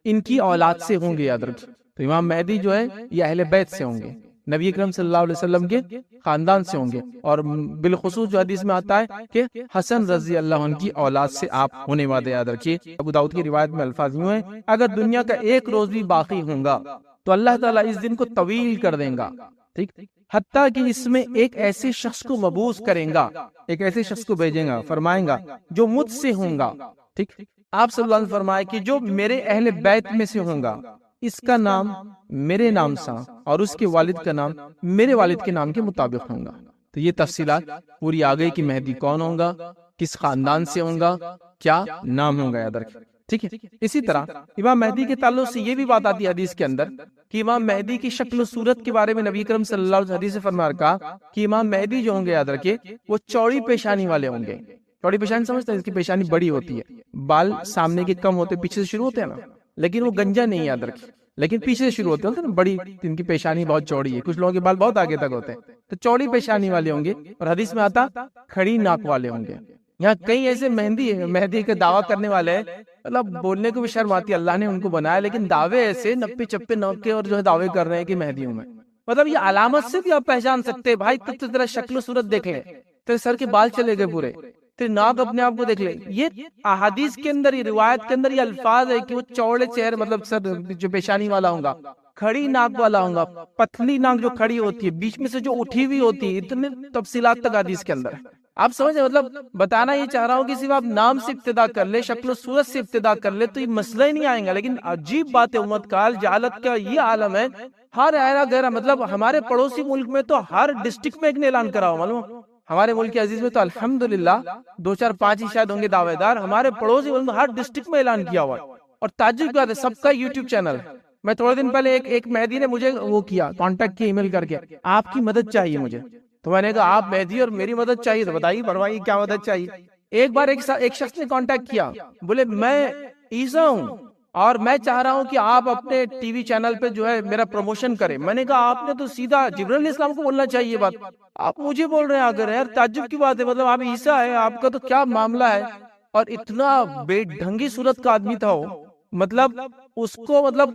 ان کی اولاد سے ہوں گے، یاد رکھیے۔ تو امام مہدی جو ہے یہ اہل بیت سے ہوں گے، نبی اکرم صلی اللہ علیہ وسلم کے خاندان سے ہوں گے، اور بالخصوص جو حدیث میں آتا ہے کہ حسن رضی اللہ عنہ کی اولاد سے آپ ہونے والے، یاد رکھیے۔ ابو داؤد کی روایت میں الفاظ یوں ہیں، اگر دنیا کا ایک روز بھی باقی ہوگا تو اللہ تعالیٰ اس دن کو طویل کر دیں گا، ٹھیک، حتیٰ کہ اس میں ایک ایسے شخص کو مبعوث کریں گا، ایک ایسے شخص کو بھیجیں گا، فرمائیں گا جو مجھ سے ہوں گا، ٹھیک، آپ صلی اللہ علیہ وسلم فرمائے کہ جو میرے اہل بیت میں سے ہوں گا، اس کا نام میرے نام سا اور اس کے والد کا نام میرے والد کے نام کے مطابق ہوں گا۔ تو یہ تفصیلات پوری آ گئی کہ مہدی کون ہوگا، کس خاندان سے ہوگا، کیا نام ہوگا، یاد رکھیں، ٹھیک ہے۔ اسی طرح امام مہدی کے تعلق سے یہ بھی بات آتی ہے حدیث کے اندر کہ امام مہدی کی شکل و صورت کے بارے میں نبی کریم صلی اللہ علیہ وسلم حدیث سے فرمایا کہا کہ امام مہدی جو ہوں گے، یاد رکھیے، وہ چوڑی پیشانی والے ہوں گے۔ چوڑی پیشانی سمجھتے ہیں، اس کی پیشانی بڑی ہوتی ہے، بال سامنے کے کم ہوتے، پیچھے سے شروع ہوتے ہیں نا، لیکن وہ گنجا نہیں، یاد رکھیے، لیکن پیچھے سے شروع ہوتے ہیں نا، بڑی، ان کی پیشانی بہت چوڑی ہے، کچھ لوگوں کے بال بہت آگے تک ہوتے ہیں، تو چوڑی پیشانی والے ہوں گے، اور حدیث میں آتا کھڑی ناک والے ہوں گے۔ یہاں کئی ایسے مہدی کا دعویٰ کرنے والے ہیں مطلب بولنے کو بھی شرم آتی ہے، اللہ نے ان کو بنایا، لیکن دعوے ایسے نپے چپے نوکے اور جو ہے دعوے کر رہے ہیں کہ مہدی ہوں میں. مطلب یہ علامت سے بھی آپ پہچان سکتے ہیں. بھائی تو تیرا شکل و صورت دیکھ لے، تیرے سر کے بال چلے گئے پورے، تیرے ناک اپنے آپ کو دیکھ لے. یہ احادیث کے اندر، یہ روایت کے اندر یہ الفاظ ہے کہ وہ چوڑے چہرے، مطلب سر جو پیشانی والا ہوں گا، کھڑی ناک والا ہوں گا، پتلی ناک جو کھڑی ہوتی ہے، بیچ میں سے جو اٹھی ہوئی ہوتی ہے، اتنے تفصیلات تک حدیث کے اندر ہے. آپ سمجھے؟ مطلب بتانا یہ چاہ رہا ہوں کہ صرف آپ نام سے ابتدا کر لے، شکل و صورت سے ابتدا کر لے تو یہ مسئلہ ہی نہیں آئیں گا. لیکن عجیب بات ہے، امت کال جہالت کا یہ عالم ہے. ہر ایرا گہرا، مطلب ہمارے پڑوسی ملک میں تو ہر ڈسٹرکٹ میں ایک نے اعلان کرا ہو. معلوم ہمارے ملک عزیز میں تو الحمدللہ 2 4 5 ہی شاید ہوں گے دعوے دار. ہمارے پڑوسی ملک میں ہر ڈسٹرکٹ میں اعلان کیا ہوا ہے. اور تعجب کی بات ہے، سب کا یوٹیوب چینل ہے. میں تھوڑے دن پہلے ایک مہدی نے مجھے وہ کیا، کانٹیکٹ کیا ای میل کر کے، آپ کی مدد چاہیے مجھے. تو میں نے کہا آپ مہدی اور میری مدد چاہیے، تو بتائیے بڑھوائیے کیا مدد چاہیے. ایک بار ایک شخص نے کانٹیکٹ کیا، بولے میں عیسیٰ ہوں اور میں چاہ رہا ہوں کہ آپ اپنے ٹی وی چینل پہ جو ہے میرا پروموشن کریں. میں نے کہا آپ نے تو سیدھا جبرائیل علیہ السلام کو بولنا چاہیے بات، آپ مجھے بول رہے ہیں اگر. یار تعجب کی بات ہے، مطلب آپ عیسیٰ ہے، آپ کا تو کیا معاملہ ہے. اور اتنا بے ڈھنگی صورت کا آدمی تھا وہ، مطلب اس کو، مطلب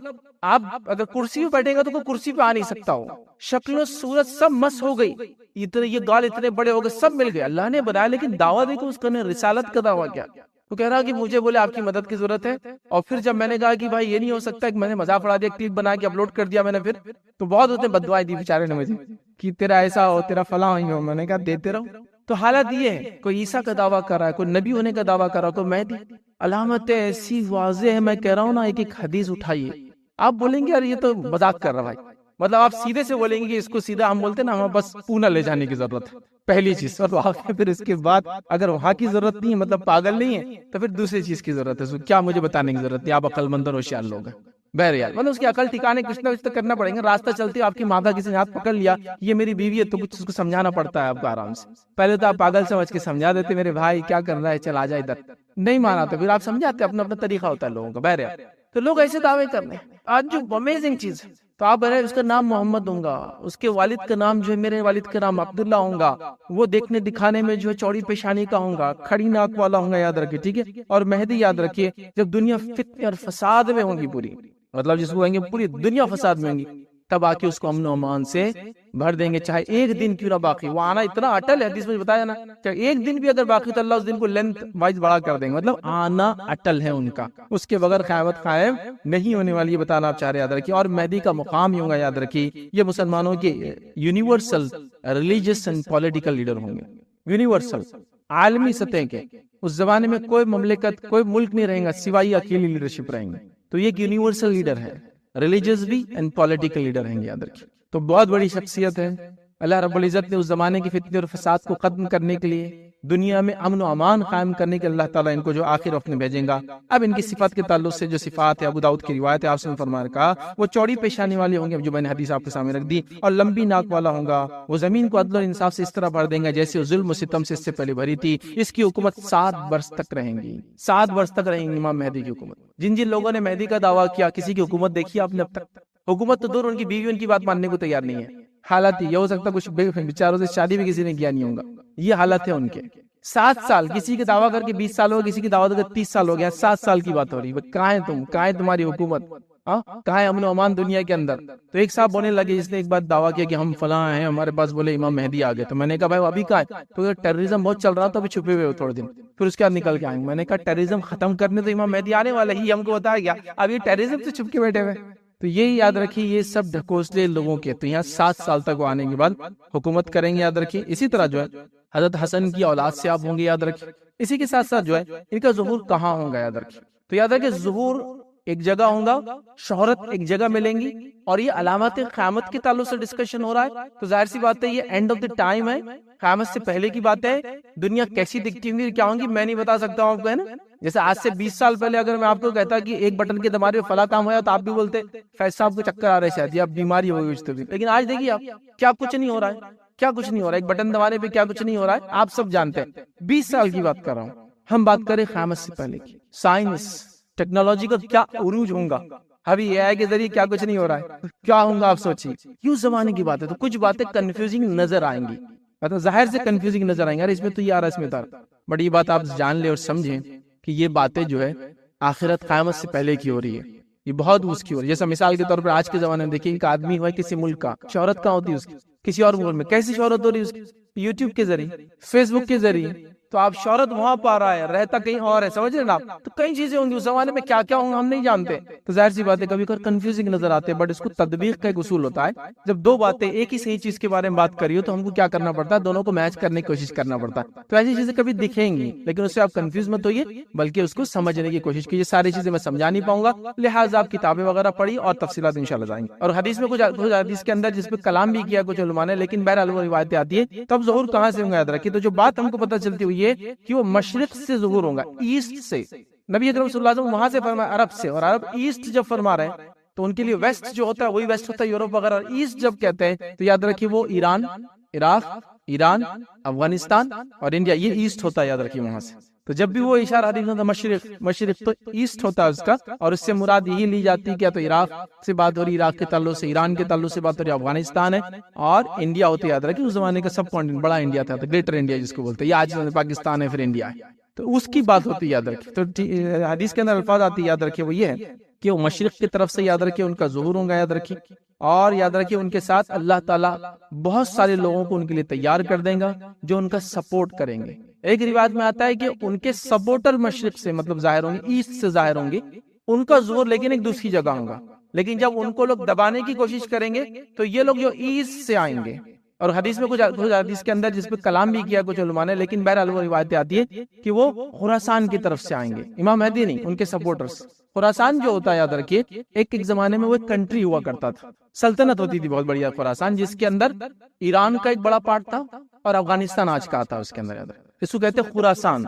آپ اگر کرسی پہ بیٹھے گا تو کوئی کرسی پہ آ نہیں سکتا ہو. شکل و صورت سب مس ہو گئی، اتنے یہ گال اتنے بڑے ہو گئے، سب مل گئے. اللہ نے بنایا، لیکن دعویٰ دیکھو اس کا نے، رسالت کا دعویٰ کیا. تو کہہ رہا کہ مجھے بولے آپ کی مدد کی ضرورت ہے. اور پھر جب میں نے کہا کہ بھائی یہ نہیں ہو سکتا، کہ میں نے مذاق اڑا دیا، کلپ بنا کے اپلوڈ کر دیا میں نے، پھر تو بہت اس نے بد دعائیں دی بیچارے نے مجھے کہ تیرا ایسا ہو، تیرا فلاں ہو. میں نے کہا دیتے رہو. تو حالت یہ ہے، کوئی عیسیٰ کا دعویٰ کر رہا ہے، کوئی نبی ہونے کا دعویٰ کر رہا ہے، کوئی مہدی. علامتیں ایسی واضح ہے، میں کہہ رہا ہوں نا، ایک حدیث اٹھائیے. آپ بولیں گے یار یہ تو مذاق کر رہا بھائی، مطلب آپ سیدھے سے بولیں گے کہ اس کو سیدھا ہم بولتے ہیں نا، ہمیں بس پونا لے جانے کی ضرورت ہے پہلی چیز. اور پھر اس کے بعد اگر وہاں کی ضرورت نہیں ہے، مطلب پاگل نہیں ہے، تو پھر دوسری چیز کی ضرورت ہے. کیا مجھے بتانے کی ضرورت ہے، آپ عقل مند اور ہوشیار لوگ ہیں. بہرحال مطلب اس کی عقل ٹھکانے کچھ نہ کچھ تو کرنا پڑے گا. راستہ چلتے آپ کی ماں کا کسی نے ہاتھ پکڑ لیا، یہ میری بیوی ہے، تو کچھ اس کو سمجھانا پڑتا ہے آپ کو آرام سے. پہلے تو آپ پاگل سمجھ کے سمجھا دیتے، میرے بھائی کیا کر رہا ہے، چل آ جا ادھر. نہیں مانا تو پھر آپ سمجھاتے، اپنا اپنا طریقہ ہوتا ہے لوگوں کا. بہرحال تو لوگ ایسے دعوے کرنے. آج جو امیزنگ چیز، تو آپ بہرحال اس کا نام محمد ہوں گا، اس کے والد کا نام جو ہے، میرے والد کا نام عبداللہ ہوں گا، وہ دیکھنے دکھانے میں جو ہے چوڑی پیشانی کا ہوں گا، کھڑی ناک والا ہوں گا، یاد رکھیے ٹھیک ہے. اور مہدی یاد رکھیے، جب دنیا فتنے اور فساد میں ہوں گی پوری، مطلب جس کو کہیں گے پوری دنیا فساد میں ہوں گی، تب آ کے اس کو امن و امان سے بھر دیں گے، چاہے ایک دن کیوں نہ باقی. وہ آنا اتنا اٹل ہے، حدیث میں بتایا نا، چاہے ایک دن بھی اگر باقی تو اللہ اس دن کو لینتھ وائز بڑا کر دیں گے. مطلب آنا اٹل ہے ان کا، اس کے بغیر قیامت قائم نہیں ہونے والی. یہ بتانا آپ چاہ رہے، یاد رکھیے. اور مہدی کا مقام ہی ہوگا، یاد رکھیے، یہ مسلمانوں کے universal religious and political leader ہوں گے. یونیورسل، عالمی سطح کے. اس زمانے میں کوئی مملکت، کوئی ملک نہیں رہیں گا سوائے اکیلی لیڈرشپ رہیں گے. تو یہ ایک یونیورسل لیڈر ہے، ریلیجس بھی اینڈ پولیٹیکل لیڈر ہیں، یاد رکھیے. تو بہت بڑی شخصیت ہے. اللہ رب العزت نے اس زمانے کی فتنے اور فساد کو ختم کرنے کے لیے، دنیا میں امن و امان قائم کرنے کے، اللہ تعالیٰ ان کو جو آخر وقت میں بھیجیں گا. اب ان کی صفات کے تعلق سے جو صفات ہے، ابو داؤد کی روایت ہے، آپ سے فرمایا کہا وہ چوڑی پیشانی والے ہوں گے، جو میں نے حدیث آپ کے سامنے رکھ دی، اور لمبی ناک والا ہوں گا. وہ زمین کو عدل اور انصاف سے اس طرح بھر دیں گا جیسے ظلم و ستم سے اس سے پہلے بھری تھی. اس کی حکومت 7 برس تک رہیں گی. 7 برس تک رہیں گی امام مہدی کی حکومت. جن جن لوگوں نے مہدی کا دعویٰ کیا، کسی کی حکومت دیکھی آپ نے اب تک؟ حکومت تو دور، ان کی بیوی ان کی بات ماننے کو تیار نہیں ہے. حالت یہ ہو سکتا کچھ بیچاروں سے شادی بھی کسی نے کیا نہیں ہوگا. یہ حالت ہے ان کے. 7 سال کسی کی دعویٰ کر کے 20 سال ہو، کسی کی دعویٰ کر کے 30 سال ہو گیا، 7 سال کی بات ہو رہی ہے. کہاں ہے تم، کہاں ہے تمہاری حکومت، کہاں ہے امن و امان دنیا کے اندر؟ تو ایک صاحب بولنے لگے، جس نے ایک بار دعویٰ کیا کہ ہم فلاں ہیں، ہمارے پاس بولے امام مہدی آ گئے. تو میں نے کہا بھائی وہ ابھی کہاں ہے؟ تو ٹیررزم بہت چل رہا تھا، ابھی چھپے ہوئے ہو تھوڑے دن، پھر اس کے بعد نکل کے آئیں گے. میں نے کہا ٹیررزم ختم کرنے تو امام مہدی آنے والا ہی، ہم کو بتایا گیا، اب یہ ٹیررزم سے چھپ کے بیٹھے ہوئے. تو یہی یاد رکھیے، یہ سب ڈھکوسلے لوگوں کے. تو یہاں 7 سال تک وہ آنے کے بعد حکومت کریں گے، یاد رکھیے. اسی طرح جو ہے حضرت حسن کی اولاد سے آپ ہوں گے، یاد رکھیے. اسی کے ساتھ ساتھ جو ہے ان کا ظہور کہاں ہوگا، یاد رکھیے. تو یاد رکھیے، ظہور ایک جگہ ہوگا، شہرت ایک جگہ ملیں گی. اور یہ علامات قیامت کے تعلق سے ڈسکشن ہو رہا ہے، تو ظاہر سی بات ہے یہ اینڈ آف دی ٹائم ہے، قیامت سے پہلے کی بات ہے. دنیا کیسی دکھتی ہوگی، کیا ہوں گی، میں نہیں بتا سکتا ہوں آپ کو، ہے نا. جیسے آج سے 20 سال پہلے اگر میں آپ کو کہتا کہ ایک بٹن کے دبانے پہ فلاں کام ہوا، تو آپ بھی بولتے فیض صاحب کو چکر آ رہے شاید، یا بیماری ہو گئی. لیکن آج دیکھیے آپ، کیا کچھ نہیں ہو رہا ہے، کیا کچھ نہیں ہو رہا ہے. ایک بٹن دبانے پہ کیا کچھ نہیں ہو رہا ہے، آپ سب جانتے ہیں. 20 سال کی بات کر رہا ہوں. ہم بات کریں قیامت سے پہلے کی. سائنس ٹیکنالوجی کا کیا عروج ہوگا. ابھی اے آئی کے ذریعے کیا کچھ نہیں ہو رہا ہے، کیا ہوگا آپ سوچیے. کیوں زمانے کی بات ہے، تو کچھ باتیں کنفیوزنگ نظر آئیں گی، مطلب ظاہر سے کنفیوزنگ نظر آئیں گے. اس میں تو یہ آ رہا ہے، اس میں تھا. بٹ یہ بات آپ جان لیں اور سمجھیں کہ یہ باتیں جو ہے آخرت قیامت سے پہلے کی ہو رہی ہے، یہ بہت اس کی ہو رہی ہے. جیسا مثال کے طور پر آج کے زمانے میں دیکھیں، ایک آدمی ہوا کسی ملک کا، شہرت کہاں ہوتی ہے اس کی؟ کسی اور ملک میں. کیسی شہرت ہو رہی ہے اس کی؟ یوٹیوب کے ذریعے، فیس بک کے ذریعے. تو آپ شہرت وہاں پا رہا ہے، رہتا کہیں اور ہے، سمجھ رہے نا آپ؟ تو کئی چیزیں ہوں گی اس زمانے میں، کیا کیا ہوں ہم نہیں جانتے. تو ظاہر سی بات ہے کبھی کبھی کنفیوزنگ نظر آتے ہیں، بٹ اس کو تطبیق کا ایک اصول ہوتا ہے. جب دو باتیں ایک ہی صحیح چیز کے بارے میں بات کری ہو تو ہم کو کیا کرنا پڑتا ہے؟ دونوں کو میچ کرنے کی کوشش کرنا پڑتا ہے. تو ایسی چیزیں کبھی دکھیں گی، لیکن اس سے آپ کنفیوز مت ہوئیے، بلکہ اس کو سمجھنے کی کوشش کیجیے. ساری چیزیں میں سمجھا نہیں پاؤں گا، لہٰذا آپ کتابیں وغیرہ پڑھی اور تفصیلات انشاءاللہ جائیں گے. اور حدیث میں کچھ حدیث کے اندر جس پہ کلام بھی کیا کچھ علماء نے، لیکن بہرحال وہ روایتیں آتی ہے. تب ظہور کہاں سے ہوں گا یاد رکھیے. تو جو بات ہم کو پتہ چلتی ہوئی ہے کہ وہ مشرق سے ظہور ہوگا، ایسٹ سے. نبی اکرم صلی اللہ علیہ وسلم وہاں سے فرمایا عرب سے، اور عرب ایسٹ جب فرما رہے ہیں تو ان کے لیے ویسٹ جو ہوتا ہے وہی ویسٹ ہوتا ہے یورپ وغیرہ. اور ایسٹ جب کہتے ہیں تو یاد رکھیے وہ ایران، عراق، ایران، افغانستان اور انڈیا، یہ ایسٹ ہوتا ہے، یاد رکھیے وہاں سے. تو جب بھی وہ اشارہ حدیث میں مشرق مشرق تو ایسٹ ہوتا ہے اس کا، اور اس سے مراد یہی لی جاتی ہے کہ تو عراق سے بات ہو رہی، عراق کے تعلق سے، ایران کے تعلق سے بات ہو رہی، افغانستان ہے اور انڈیا ہوتا ہے. یاد رکھیے اس زمانے کا سب کانٹیننٹ بڑا انڈیا تھا، گریٹر انڈیا جس کو بولتے ہیں. یہ آج پاکستان ہے، پھر انڈیا ہے، تو اس کی بات ہوتی ہے. یاد رکھیے تو حدیث کے اندر الفاظ آتی ہے، یاد رکھیے وہ یہ ہے کہ وہ مشرق کی طرف سے، یاد رکھیے ان کا ظہور ہوگا. یاد رکھیے، اور یاد رکھیے ان کے ساتھ اللہ تعالیٰ بہت سارے لوگوں کو ان کے لیے تیار کر دیں گا جو ان کا سپورٹ کریں گے. ایک روایت میں آتا ہے کہ ان کے سپورٹر مشرق سے مطلب ظاہر ہوں گے، ایسٹ سے ظاہر ہوں گے، ان کا ظہور لیکن ایک دوسری جگہ ہوگا. لیکن جب ان کو لوگ دبانے کی کوشش کریں گے تو یہ لوگ جو ایسٹ سے آئیں گے. اور حدیث میں کچھ حدیث کے اندر جس پہ کلام بھی کیا کچھ علماء نے، لیکن بہرحال وہ روایتیں آتی ہے کہ وہ خراسان کی طرف سے آئیں گے. امام مہدی نہیں، ان کے سپورٹرز. خراسان جو ہوتا ہے یاد رکھیے ایک جزمانے میں وہ ایک کنٹری ہوا کرتا تھا، سلطنت ہوتی تھی بہت بڑی خراسان، جس کے اندر ایران کا ایک بڑا پارٹ تھا اور افغانستان آج کا آتا اس کے اندر. یاد رکھیے اس کو کہتے ہیں خراسان،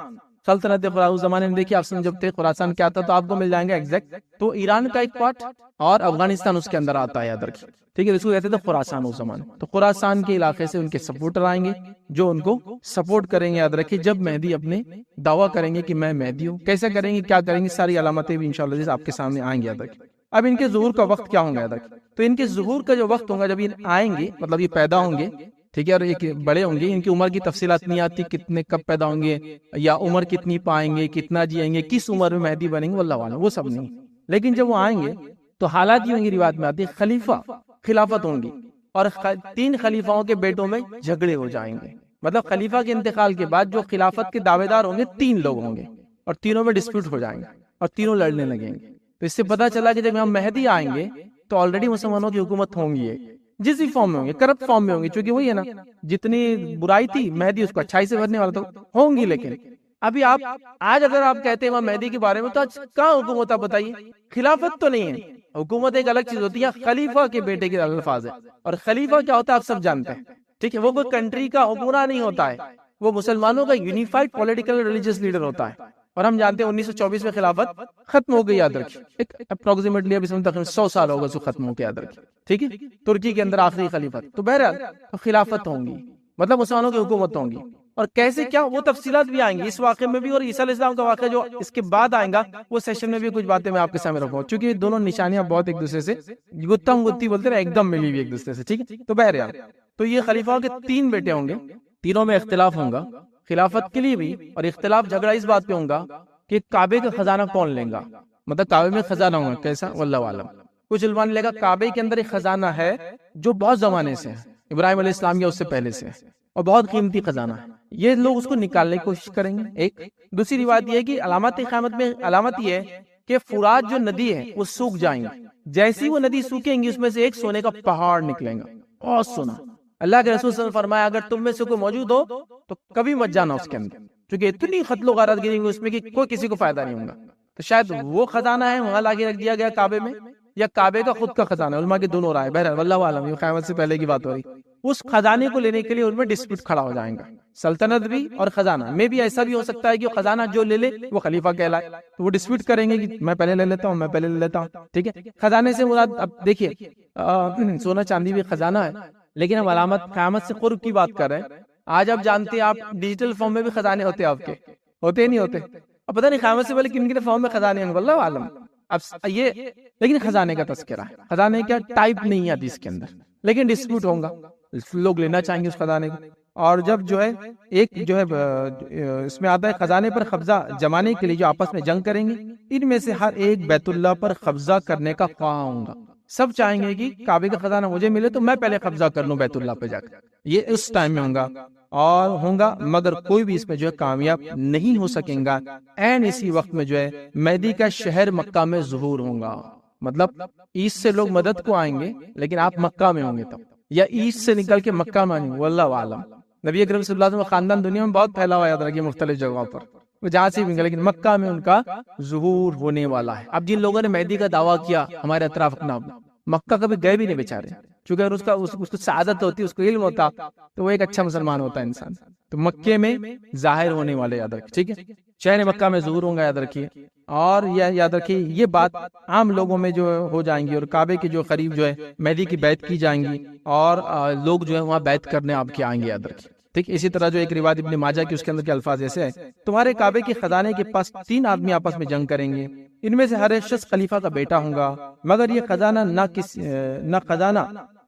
سلطنت اس زمانے میں. دیکھیے آپ جب تھے خراسان کیا تھا تو آپ کو مل جائیں گے ایگزیکٹ. تو ایران کا ایک پارٹ اور افغانستان اس کے اندر آتا ہے، یاد رکھیے. ٹھیک ہے، اس کو کہتے تھے خراسان اس زمانے. تو خراسان کے علاقے سے ان کے سپورٹر آئیں گے جو ان کو سپورٹ کریں گے. یاد رکھیے جب مہدی اپنے دعویٰ کریں گے کہ میں مہدی ہوں، کیسے کریں گے، کیا کریں گے، ساری علامتیں بھی انشاءاللہ آپ کے سامنے آئیں گے. یاد رکھیے اب ان کے ظہور کا وقت کیا ہوگا. یاد رکھیے تو ان کے ظہور کا جو وقت ہوگا جب یہ آئیں گے، مطلب یہ پیدا ہوں گے، ٹھیک ہے، اور ایک بڑے ہوں گے. ان کی عمر کی تفصیلات نہیں آتی، کتنے کب پیدا ہوں گے یا عمر کتنی پائیں گے، کتنا جیئیں گے، کس عمر میں مہدی بنیں گے، واللہ اعلم، وہ سب نہیں. لیکن جب وہ آئیں گے تو حالات یہ ہوں گی، روایت میں آتی ہے خلیفہ خلافت ہوں گی، اور 3 خلیفاؤں کے بیٹوں میں جھگڑے ہو جائیں گے. مطلب خلیفہ کے انتقال کے بعد جو خلافت کے دعوے دار ہوں گے 3 لوگ ہوں گے، اور تینوں میں ڈسپیوٹ ہو جائیں گے اور تینوں لڑنے لگیں گے. تو اس سے پتا چلا کہ جب ہم مہدی آئیں گے تو آلریڈی مسلمانوں کی حکومت ہوں گی، جس بھی فارم میں ہوں گے، کرپٹ فارم میں ہوں گے، چونکہ وہی ہے نا، جتنی برائی تھی مہدی اس کو اچھائی سے بھرنے والا تو ہوں گی. لیکن ابھی آپ آج اگر آپ کہتے ہیں مہدی کے بارے میں تو آج کہاں حکومت، آپ بتائیے. خلافت تو نہیں ہے، حکومت ایک الگ چیز ہوتی ہے. خلیفہ کے بیٹے کے الفاظ ہے، اور خلیفہ کیا ہوتا ہے آپ سب جانتے ہیں. ٹھیک ہے، وہ کوئی کنٹری کا حکمراں نہیں ہوتا ہے، وہ مسلمانوں کا یونیفائڈ پولیٹیکل ریلیجیس لیڈر ہوتا ہے. اور ہم جانتے ہیں 1924 میں خلافت ختم ہو گئی. یاد رکھیے ایک اپروکسیمیٹلی اب اس میں تقریباً 100 سال ہوگا سو ختم ہو کے. یاد رکھیے ٹھیک ہے، ترکی کے اندر آخری خلیفت. تو بہرحال خلافت ہوں گی، مطلب مسلمانوں کی حکومت ہوں گی. اور کیسے کیا وہ تفصیلات بھی آئیں گی اس واقعے میں بھی، اور عیسیٰ علیہ السلام کا واقعہ جو اس کے بعد آئیں گا وہ سیشن میں بھی کچھ باتیں میں آپ کے سامنے رکھوں، چونکہ دونوں نشانیاں بہت ایک دوسرے سے گتم گتی بولتے ہیں ایک دم ملی ہوئی ایک دوسرے سے. ٹھیک ہے، تو بہرحال تو یہ خلیفہ کے 3 بیٹے ہوں گے، تینوں میں اختلاف ہوگا خلافت کے لیے بھی. اور اختلاف جھگڑا اس بات پہ ہوگا کہ کعبے کا خزانہ کون لے گا، مطلب کعبے میں خزانہ ہوگا کیسا، واللہ عالم. کچھ علماء نے لکھا کعبے کے اندر ایک خزانہ ہے جو بہت زمانے سے ہے، ابراہیم علیہ السلام یا اس سے پہلے سے ہے، اور بہت قیمتی خزانہ ہے. یہ لوگ اس کو نکالنے کی کوشش کریں گے. ایک دوسری روایت یہ ہے کہ علامت قیامت میں علامت یہ ہے کہ فرات جو ندی ہے وہ سوکھ جائیں گے. جیسی وہ ندی سوکھیں گی اس میں سے ایک سونے کا پہاڑ نکلیں گا، بہت سونا. اللہ کے رسول صلی اللہ علیہ وسلم فرمایا اگر تم میں سے کوئی موجود ہو تو کبھی مت جانا اس کے اندر، کیونکہ اتنی قتل و غارت گریں گی اس میں کہ کوئی کسی کو فائدہ نہیں ہوگا. تو شاید وہ خزانہ ہے وہاں لا کے رکھ دیا گیا کعبے میں، یا کعبے کا خود کا خزانہ ہے. علماء کے دونوں رائے. بہرحال واللہ عالم، یہ قیامت سے پہلے کی بات ہو رہی. اس خزانے کو لینے کے لیے ان میں ڈسپیوٹ کھڑا ہو جائیں گا، سلطنت بھی اور خزانہ میں بھی. ایسا بھی ہو سکتا ہے کہ خزانہ جو لے لے وہ خلیفہ کہلائے، تو وہ ڈسپیوٹ کریں گے کہ میں پہلے لے لیتا ہوں، میں پہلے لے لیتا ہوں. ٹھیک ہے، خزانے سے مراد اب دیکھیے سونا چاندی بھی خزانہ ہے، لیکن ہم علامت قیامت سے قرب کی بات کر رہے ہیں. آج آپ جانتے ہیں آپ ڈیجیٹل فارم میں بھی خزانے ہوتے ہیں، آپ کے ہوتے نہیں ہوتے. اب پتہ نہیں قیامت سے پہلے کن کن فارم میں خزانے ہیں، واللہ عالم. اب یہ لیکن خزانے کا تذکرہ ہے، خزانے کا ٹائپ نہیں ہے حدیث کے اندر، لیکن ڈسپیوٹ ہوگا، لوگ لینا چاہیں گے اس خزانے کو. اور جب جو ہے ایک جو ہے اس میں آتا ہے خزانے پر قبضہ جمانے کے لیے جو آپس میں جنگ کریں گے ان میں سے ہر ایک بیت اللہ پر قبضہ کرنے کا خواہاں ہوں گا. سب چاہیں گے کہ کعبے کا خزانہ مجھے ملے تو میں پہلے قبضہ کر لوں بیت اللہ پہ جا کر. یہ اس ٹائم میں ہوگا مگر کوئی بھی اس میں جو ہے کامیاب نہیں ہو سکیں گا. این اسی وقت میں جو ہے مہدی کا شہر مکہ میں ظہور ہوگا. مطلب ایسٹ سے لوگ مدد کو آئیں گے لیکن آپ مکہ میں ہوں گے تب, یا ایسٹ سے نکل کے مکہ میں آئیں گے, واللہ عالم. نبی اکرم صلی اللہ علیہ وسلم کا خاندان دنیا میں بہت پھیلا ہوا ہے, یاد رکھیے مختلف جگہوں پر, وہ جہاں سے بھی گئے, لیکن مکہ میں ان کا ظہور ہونے والا ہے. اب جن لوگوں نے مہدی کا دعویٰ کیا ہمارے اطراف اپنا, مکہ کبھی گئے بھی نہیں بیچارے, کیونکہ اگر اس کو سعادت ہوتی, اس کو علم ہوتا تو وہ ایک اچھا مسلمان ہوتا انسان. تو مکے میں ظاہر ہونے والے, یاد رکھیے, ٹھیک ہے, شہر مکہ میں ظہور ہوں گا, یاد رکھیے. اور یاد رکھیے یہ بات عام لوگوں میں جو ہو جائیں گی, اور کعبے کے جو قریب جو ہے مہدی کی بیعت کی جائیں گی, اور لوگ جو ہے وہاں بیعت کرنے آپ کے آئیں گے, یاد رکھیے, ٹھیک. اسی طرح جو ایک روایت ابن ماجہ کی, اس کے اندر کے الفاظ ایسے ہیں, تمہارے کعبے کے خزانے کے پاس 3 آدمی آپس میں جنگ کریں گے, ان میں سے ہر ایک شخص خلیفہ کا بیٹا ہوگا, مگر یہ خزانہ نہ